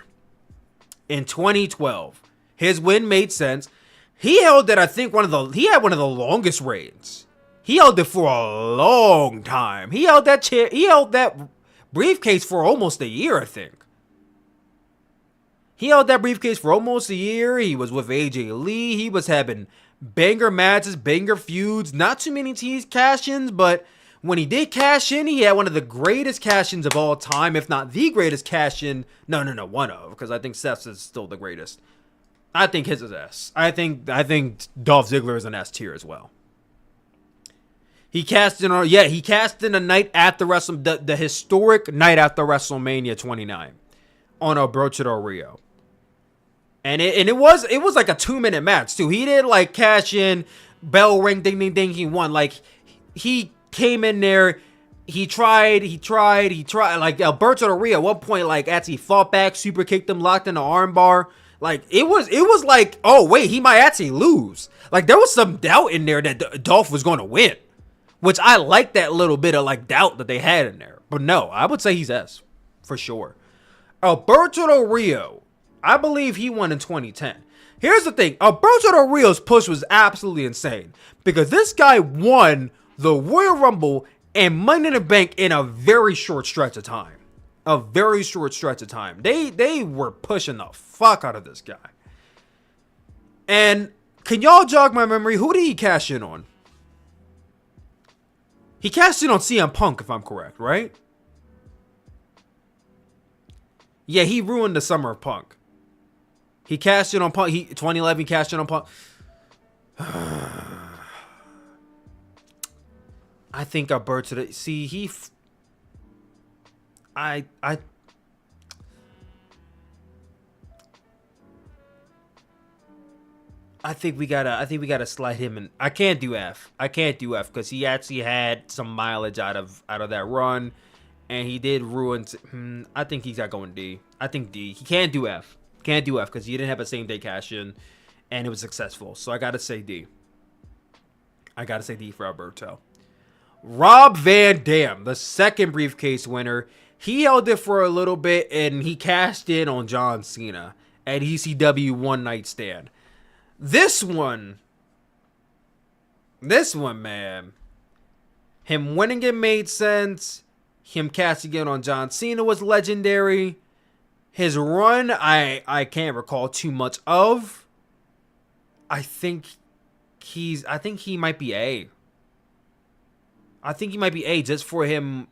in 2012. His win made sense. He held that, I think he had one of the longest reigns. He held it for a long time. He held that briefcase for almost a year, I think. He held that briefcase for almost a year. He was with AJ Lee. He was having banger matches, banger feuds. Not too many tease cash-ins, but when he did cash in, he had one of the greatest cash-ins of all time, if not the greatest cash-in. No, one of, because I think Seth's is still the greatest. I think his is S. I think Dolph Ziggler is an S tier as well. He cast in a night after the historic night after WrestleMania 29 on Alberto Del Rio. And it was like a 2-minute match too. He didn't like cash in, bell ring, ding ding ding, he won. Like he came in there, he tried. Like Alberto Del Rio at one point, like actually fought back, super kicked him, locked in the armbar. Like it was like, oh wait, he might actually lose. Like there was some doubt in there that Dolph was going to win. Which I like that little bit of like doubt that they had in there. But no, I would say he's S. For sure. Alberto Del Rio. I believe he won in 2010. Here's the thing. Alberto Del Rio's push was absolutely insane. Because this guy won the Royal Rumble and Money in the Bank in a very short stretch of time. A very short stretch of time. They were pushing the fuck out of this guy. And can y'all jog my memory? Who did he cash in on? He cashed in on CM Punk, if I'm correct, right? Yeah, he ruined the summer of Punk. He cashed in on Punk. 2011, he cashed in on Punk. I think Alberto. See, I think we gotta slide him in. I can't do F because he actually had some mileage out of that run, and he did ruin. I think he's got going D. I think D. He can't do F. Can't do F because he didn't have a same day cash in, and it was successful. So I gotta say D. I gotta say D for Alberto. Rob Van Dam, the second briefcase winner. He held it for a little bit, and he cashed in on John Cena at ECW One Night Stand. This one, man. Him winning it made sense. Him cashing in on John Cena was legendary. His run, I can't recall too much of. I think he might be A. I think he might be A just for him.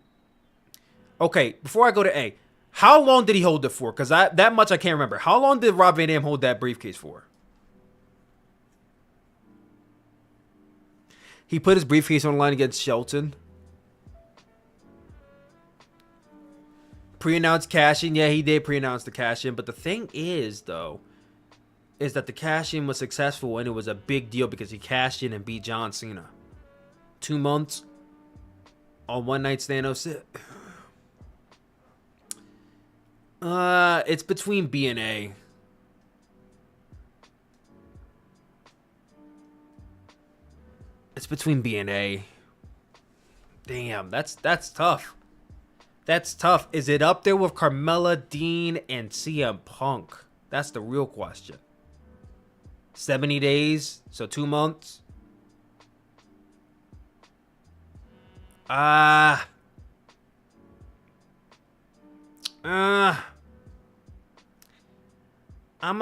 Okay, before I go to A, how long did he hold it for? Because that much I can't remember. How long did Rob Van Dam hold that briefcase for? He put his briefcase on the line against Shelton. Pre-announced cash-in. Yeah, he did pre-announce the cash-in. But the thing is, though, is that the cash-in was successful and it was a big deal because he cashed in and beat John Cena. 2 months on one night stand. It's between B and A. It's between B and A. Damn, that's tough. That's tough. Is it up there with Carmella, Dean, and CM Punk? That's the real question. 70 days, so 2 months. I'ma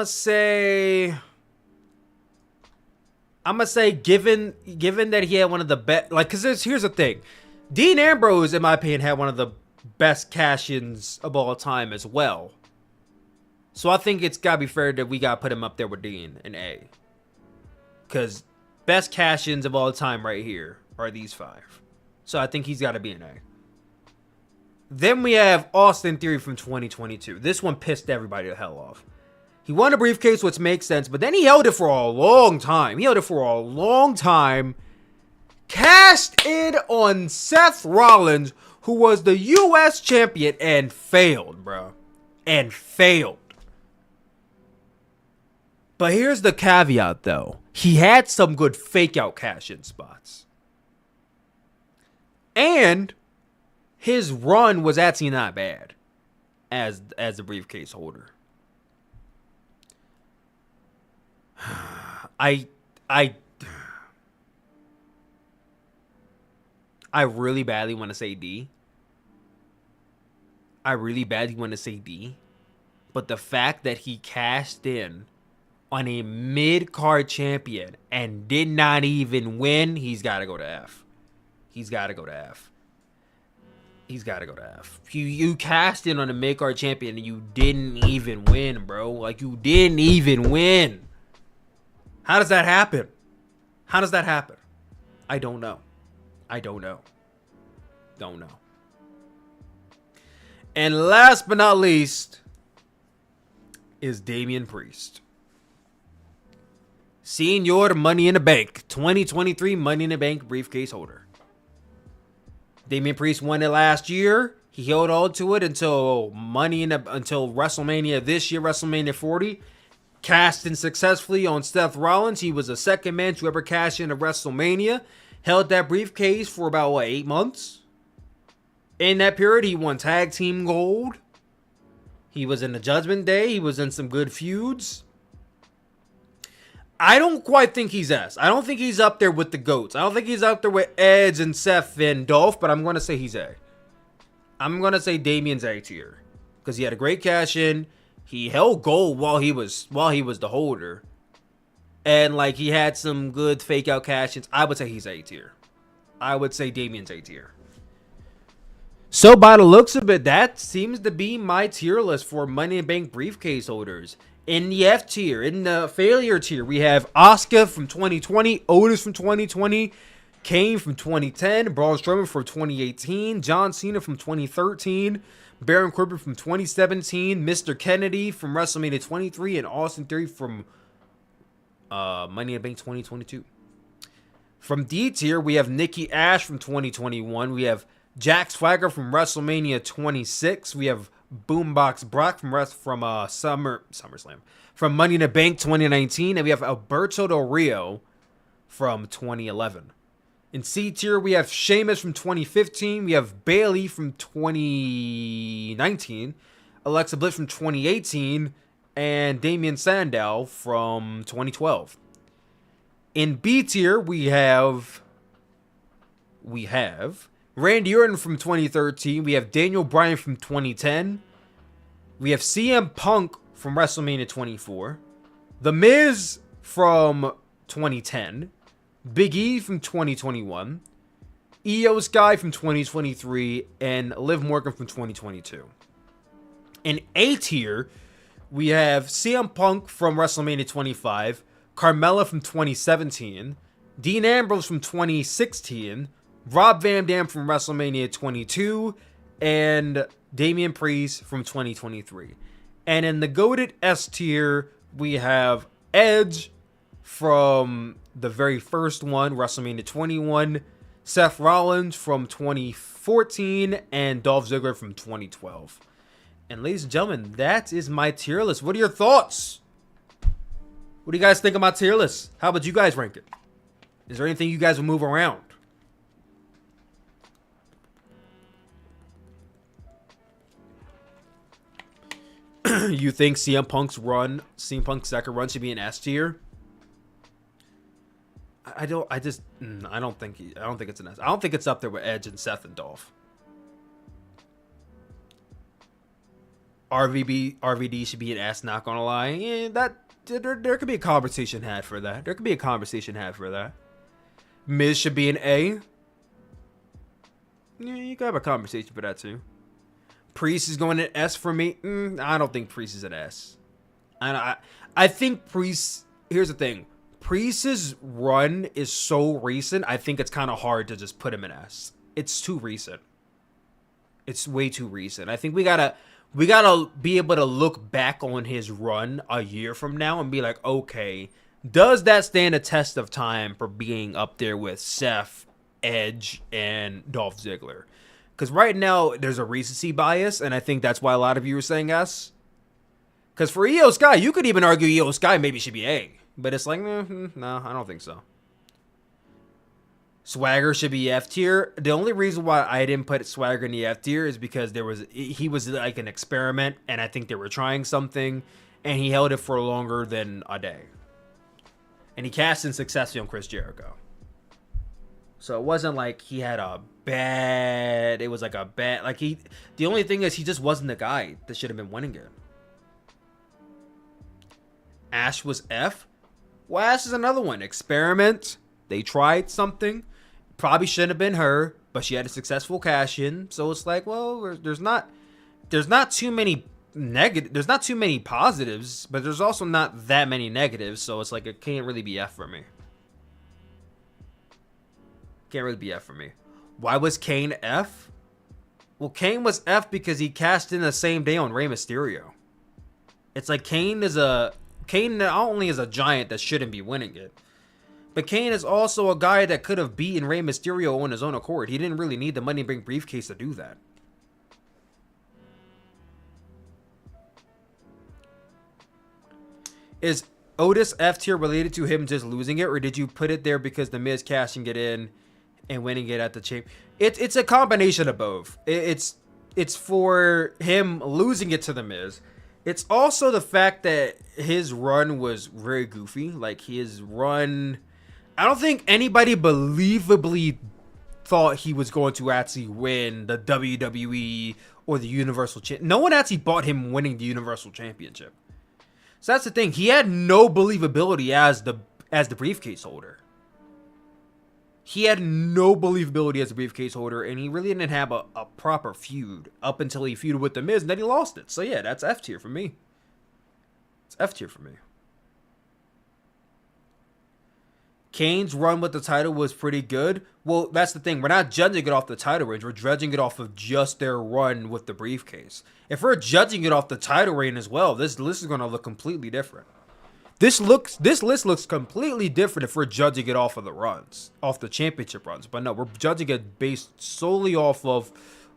say given that he had one of the best, like, because here's the thing. Dean Ambrose, in my opinion, had one of the best cash-ins of all time as well. So I think it's got to be fair that we got to put him up there with Dean in A. Because best cash-ins of all time right here are these 5. So I think he's got to be in A. Then we have Austin Theory from 2022. This one pissed everybody the hell off. He won a briefcase, which makes sense, but then he held it for a long time. Cashed in on Seth Rollins, who was the U.S. champion, and failed, bro. And failed. But here's the caveat, though. He had some good fake-out cash-in spots. And his run was actually not bad as the briefcase holder. I really badly want to say D. But the fact that he cashed in on a mid-card champion and did not even win, he's got to go to F. You cashed in on a mid-card champion and you didn't even win, bro. Like, you didn't even win. How does that happen? I don't know. Don't know. And last but not least is Damian Priest. Senior Money in the Bank 2023 Money in the Bank briefcase holder. Damian Priest won it last year. He held on to it until WrestleMania this year, WrestleMania 40. Cashed in successfully on Seth Rollins. He was the second man to ever cash in at WrestleMania. Held that briefcase for about 8 months. In that period, he won Tag Team Gold. He was in the Judgment Day. He was in some good feuds. I don't quite think he's S. I don't think he's up there with the GOATs. I don't think he's up there with Edge and Seth and Dolph, but I'm going to say he's A. I'm going to say Damian's A tier. Because he had a great cash in. He held gold while he was the holder. And like he had some good fake out cash ins. I would say he's A tier. I would say Damian's A tier. So by the looks of it, that seems to be my tier list for Money in the Bank briefcase holders. In the F tier, in the failure tier, we have Asuka from 2020, Otis from 2020, Kane from 2010, Braun Strowman from 2018, John Cena from 2013, Baron Corbin from 2017, Mr. Kennedy from WrestleMania 23, and Austin Theory from Money in the Bank 2022. From D tier, we have Nikki Ash from 2021. We have Jack Swagger from WrestleMania 26. We have Boombox Brock from SummerSlam. From Money in the Bank 2019. And we have Alberto Del Rio from 2011. In C tier, we have Sheamus from 2015. We have Bayley from 2019. Alexa Bliss from 2018. And Damian Sandow from 2012. In B tier, we have Randy Orton from 2013. We have Daniel Bryan from 2010. We have CM Punk from WrestleMania 24. The Miz from 2010. Big E from 2021. Io Sky from 2023. And Liv Morgan from 2022. In A tier, we have CM Punk from WrestleMania 25. Carmella from 2017. Dean Ambrose from 2016, Rob Van Dam from WrestleMania 22, and Damian Priest from 2023. And in the goated S tier, we have Edge from the very first one, WrestleMania 21, Seth Rollins from 2014, and Dolph Ziggler from 2012. And ladies and gentlemen, that is my tier list. What are your thoughts? What do you guys think of my tier list? How would you guys rank it? Is there anything you guys will move around? You think CM Punk's second run should be an S tier? I don't think it's an S. I don't think it's up there with Edge and Seth and Dolph. RVD should be an S, not gonna lie. Yeah, there could be a conversation had for that. Miz should be an A. Yeah, you could have a conversation for that too. Priest is going an S for me. I don't think Priest is an S. I think Priest. Here's the thing. Priest's run is so recent. I think it's kind of hard to just put him in S. It's too recent. It's way too recent. I think we gotta be able to look back on his run a year from now and be like, okay, does that stand a test of time for being up there with Seth, Edge, and Dolph Ziggler? Because right now, there's a recency bias, and I think that's why a lot of you are saying S. Because for Io Sky, you could even argue Io Sky maybe should be A. But it's like, no, I don't think so. Swagger should be F tier. The only reason why I didn't put Swagger in the F tier is because he was like an experiment, and I think they were trying something, and he held it for longer than a day. And he cast in successfully on Chris Jericho. So it wasn't like he had the only thing is he just wasn't the guy that should have been winning it. Ash was F. Well, Ash is another one. Experiment. They tried something. Probably shouldn't have been her, but she had a successful cash in. So it's like, well, there's not too many positives, but there's also not that many negatives. So it's like it can't really be F for me. Why was Kane F? Well, Kane was F because he cashed in the same day on Rey Mysterio. It's like Kane not only is a giant that shouldn't be winning it, but Kane is also a guy that could have beaten Rey Mysterio on his own accord. He didn't really need the Money in the Bank briefcase to do that. Is Otis F tier related to him just losing it, or did you put it there because the Miz cashing it in and winning it at the champ? It's a combination of both. It's for him losing it to the Miz. It's also the fact that his run was very goofy. Like his run, I don't think anybody believably thought he was going to actually win the WWE or the Universal Championship. No one actually bought him winning the Universal Championship. So that's the thing. He had no believability as the briefcase holder. He had no believability as a briefcase holder, and he really didn't have a proper feud up until he feuded with The Miz, and then he lost it. So yeah, that's F tier for me. It's F tier for me. Kane's run with the title was pretty good. Well, that's the thing. We're not judging it off the title reign. We're judging it off of just their run with the briefcase. If we're judging it off the title reign as well, this list is going to look completely different. This list looks completely different if we're judging it off of the runs, off the championship runs. But no, we're judging it based solely off of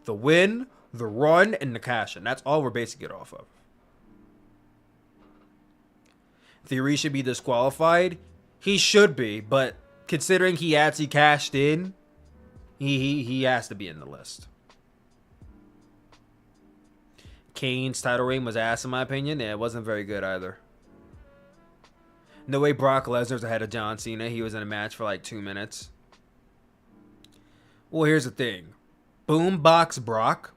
the win, the run, and the cash in. That's all we're basing it off of. Theory should be disqualified. He should be, but considering he actually cashed in, he has to be in the list. Kane's title reign was ass in my opinion. Yeah, it wasn't very good either. No way Brock Lesnar's ahead of John Cena. He was in a match for like 2 minutes. Well, here's the thing. Boombox Brock,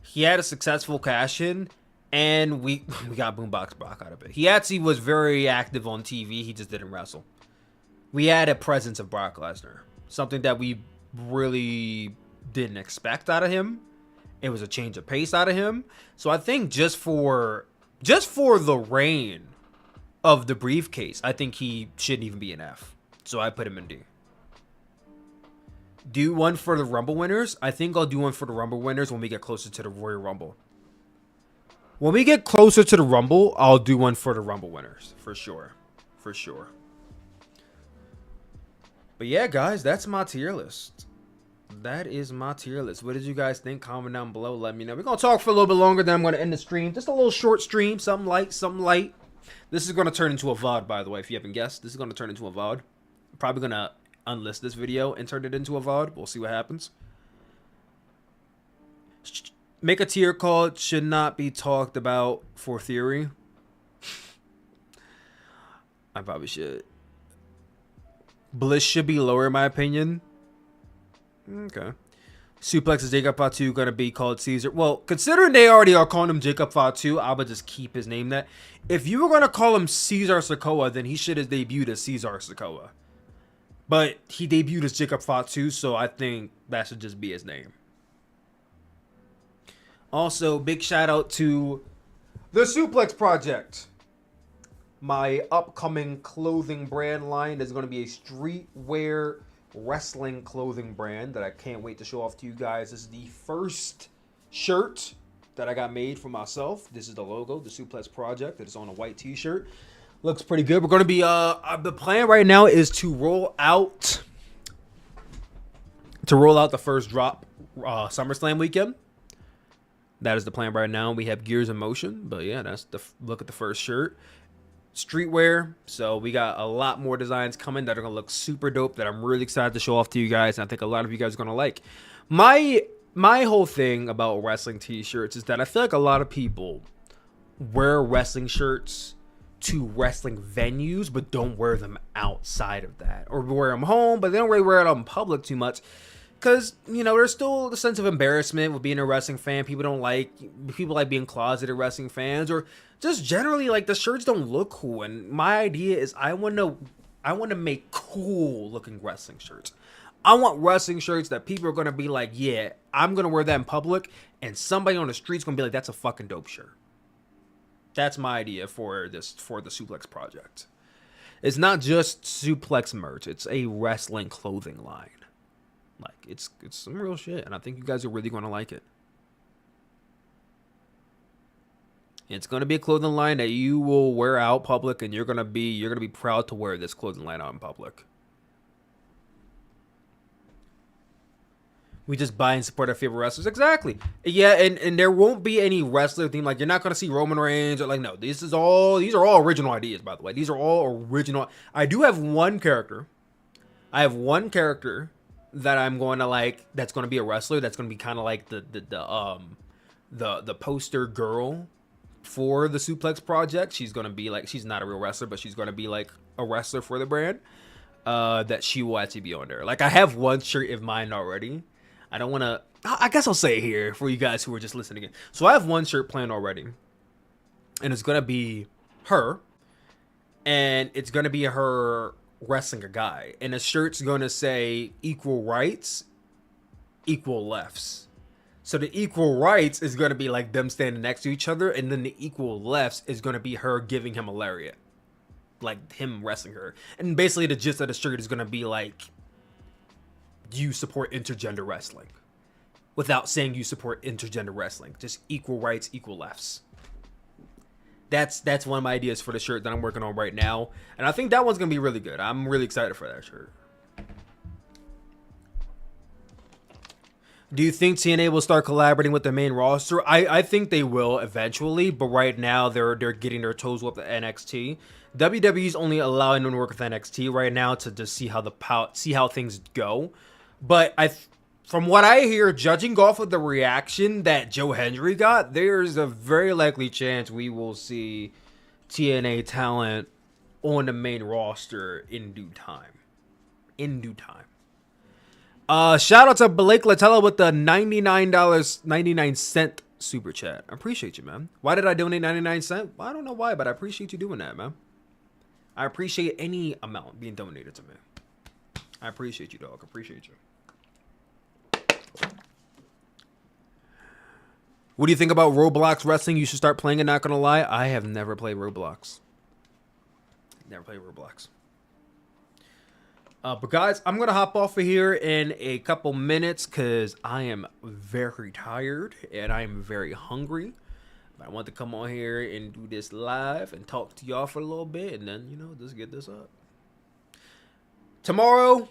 he had a successful cash-in, and we got Boombox Brock out of it. He actually was very active on TV. He just didn't wrestle. We had a presence of Brock Lesnar. Something that we really didn't expect out of him. It was a change of pace out of him. So I think just for the reign of the briefcase, I think he shouldn't even be an F. So I put him in D. Do one for the Rumble winners. I think I'll do one for the Rumble winners when we get closer to the Royal Rumble. When we get closer to the Rumble, I'll do one for the Rumble winners. For sure. For sure. But yeah, guys, that's my tier list. That is my tier list. What did you guys think? Comment down below. Let me know. We're going to talk for a little bit longer, then I'm going to end the stream. Just a little short stream. Something light, something light. This is going to turn into a VOD, by the way, if you haven't guessed. This is going to turn into a VOD. I'm probably going to unlist this video and turn it into a VOD. We'll see what happens. Make a tier called should not be talked about for theory. I probably should. Bliss should be lower in my opinion. Okay. Sooplex is Jacob Fatu going to be called Caesar. Well, considering they already are calling him Jacob Fatu, I would just keep his name that. If you were going to call him Cesar Sikoa, then he should have debuted as Cesar Sikoa. But he debuted as Jacob Fatu, so I think that should just be his name. Also, big shout out to the Sooplex Project. My upcoming clothing brand line is going to be a streetwear wrestling clothing brand that I can't wait to show off to you guys. This is the first shirt that I got made for myself. This is the logo, the Sooplex Project. It is on a white t-shirt. Looks pretty good. We're going to be, the plan right now is to roll out the first drop SummerSlam weekend. That is the plan right now. We have gears in motion, but yeah, that's the look at the first shirt. Streetwear, so we got a lot more designs coming that are going to look super dope that I'm really excited to show off to you guys, and I think a lot of you guys are going to like. My whole thing about wrestling t-shirts is that I feel like a lot of people wear wrestling shirts to wrestling venues, but don't wear them outside of that, or wear them home, but they don't really wear it out in public too much. Because, you know, there's still the sense of embarrassment with being a wrestling fan. People like being closeted wrestling fans, or just generally, like, the shirts don't look cool. And my idea is I want to make cool looking wrestling shirts. I want wrestling shirts that people are going to be like, yeah, I'm going to wear that in public, and somebody on the street's going to be like, that's a fucking dope shirt. That's my idea for the Sooplex Project. It's not just Sooplex merch. It's a wrestling clothing line. Like, it's some real shit, and I think you guys are really going to like it. It's going to be a clothing line that you will wear out public, and you're going to be proud to wear this clothing line out in public. We just buy and support our favorite wrestlers. Exactly. Yeah, and there won't be any wrestler theme. Like, you're not going to see Roman Reigns or, like, no. These are all original ideas, by the way. These are all original. I do have one character. That I'm going to like, that's going to be a wrestler, that's going to be kind of like the poster girl for the Sooplex Project. She's going to be like, she's not a real wrestler, but she's going to be like a wrestler for the brand, that she will actually be on there. Like, I have one shirt of mine already. I don't want to, I guess I'll say it here for you guys who are just listening in. So I have one shirt planned already, and it's going to be her, and it's going to be her wrestling a guy, and the shirt's gonna say equal rights, equal lefts. So the equal rights is gonna be like them standing next to each other, and then the equal lefts is gonna be her giving him a lariat, like him wrestling her. And basically the gist of the shirt is gonna be like, you support intergender wrestling, without saying you support intergender wrestling. Just equal rights, equal lefts. That's one of my ideas for the shirt that I'm working on right now. And I think that one's going to be really good. I'm really excited for that shirt. Do you think TNA will start collaborating with the main roster? I think they will eventually, but right now they're getting their toes with the NXT. WWE's only allowing them to work with NXT right now to just see how things go. But from what I hear, judging off of the reaction that Joe Hendry got, there's a very likely chance we will see TNA talent on the main roster in due time. Shout out to Blake Latella with the $99.99 super chat. I appreciate you, man. Why did I donate 99 cents? Well, I don't know why, but I appreciate you doing that, man. I appreciate any amount being donated to me. I appreciate you, dog. I appreciate you. What do you think about Roblox wrestling? You should start playing it, not gonna lie. I have never played Roblox. Never played Roblox. But guys, I'm gonna hop off of here in a couple minutes because I am very tired and I am very hungry. But I want to come on here and do this live and talk to y'all for a little bit, and then just get this up. Tomorrow,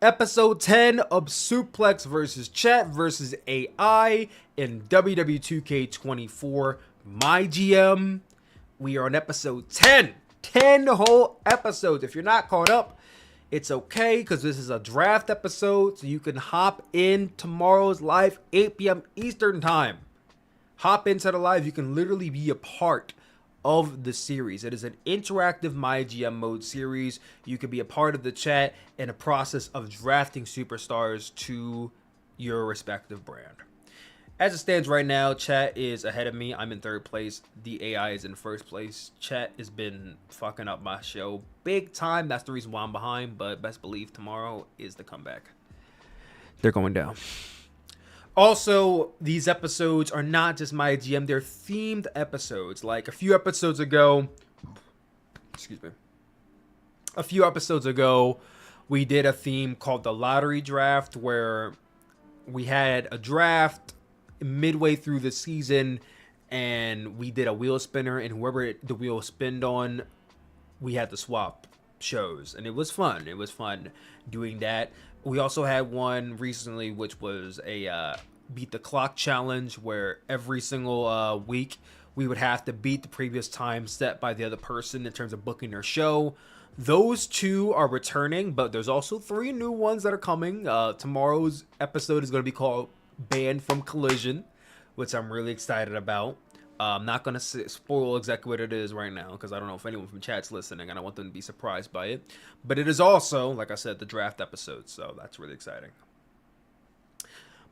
episode 10 of Sooplex versus Chat versus AI in WWE 2K24. My GM. We are on episode 10. 10 whole episodes. If you're not caught up, it's okay because this is a draft episode, so you can hop in tomorrow's live 8 p.m. Eastern time. Hop into the live. You can literally be a part of the series. It is an interactive My GM mode series. You can be a part of the chat in a process of drafting superstars to your respective brand. As it stands right now, chat is ahead of me. I'm in third place. The AI is in first place. Chat has been fucking up my show big time. That's the reason why I'm behind, but best believe tomorrow is the comeback. They're going down. Also, these episodes are not just My GM. They're themed episodes. Like a few episodes ago, we did a theme called the Lottery Draft where we had a draft midway through the season and we did a wheel spinner, and whoever the wheel spinned on, we had to swap shows, and it was fun. It was fun doing that. We also had one recently which was a beat the clock challenge where every single week we would have to beat the previous time set by the other person in terms of booking their show. Those two are returning, but there's also 3 new ones that are coming. Tomorrow's episode is going to be called Banned from Collision, which I'm really excited about. I'm not going to spoil exactly what it is right now because I don't know if anyone from chat's listening and I want them to be surprised by it. But it is also, like I said, the draft episode, so that's really exciting.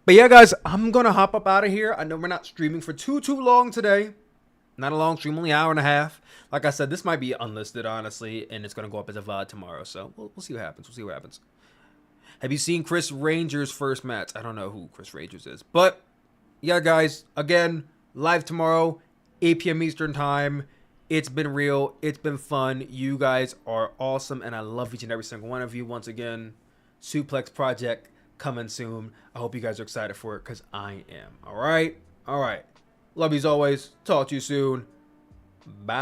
But yeah, guys, I'm going to hop up out of here. I know we're not streaming for too long today. Not a long stream, only an hour and a half. Like I said, this might be unlisted, honestly, and it's going to go up as a VOD tomorrow. So we'll see what happens. We'll see what happens. Have you seen Chris Ranger's first match? I don't know who Chris Rangers is. But, yeah, guys, again, live tomorrow, 8 p.m. Eastern time. It's been real. It's been fun. You guys are awesome, and I love each and every single one of you. Once again, Sooplex Project coming soon. I hope you guys are excited for it because I am. All right? All right. Love you as always. Talk to you soon. Bye.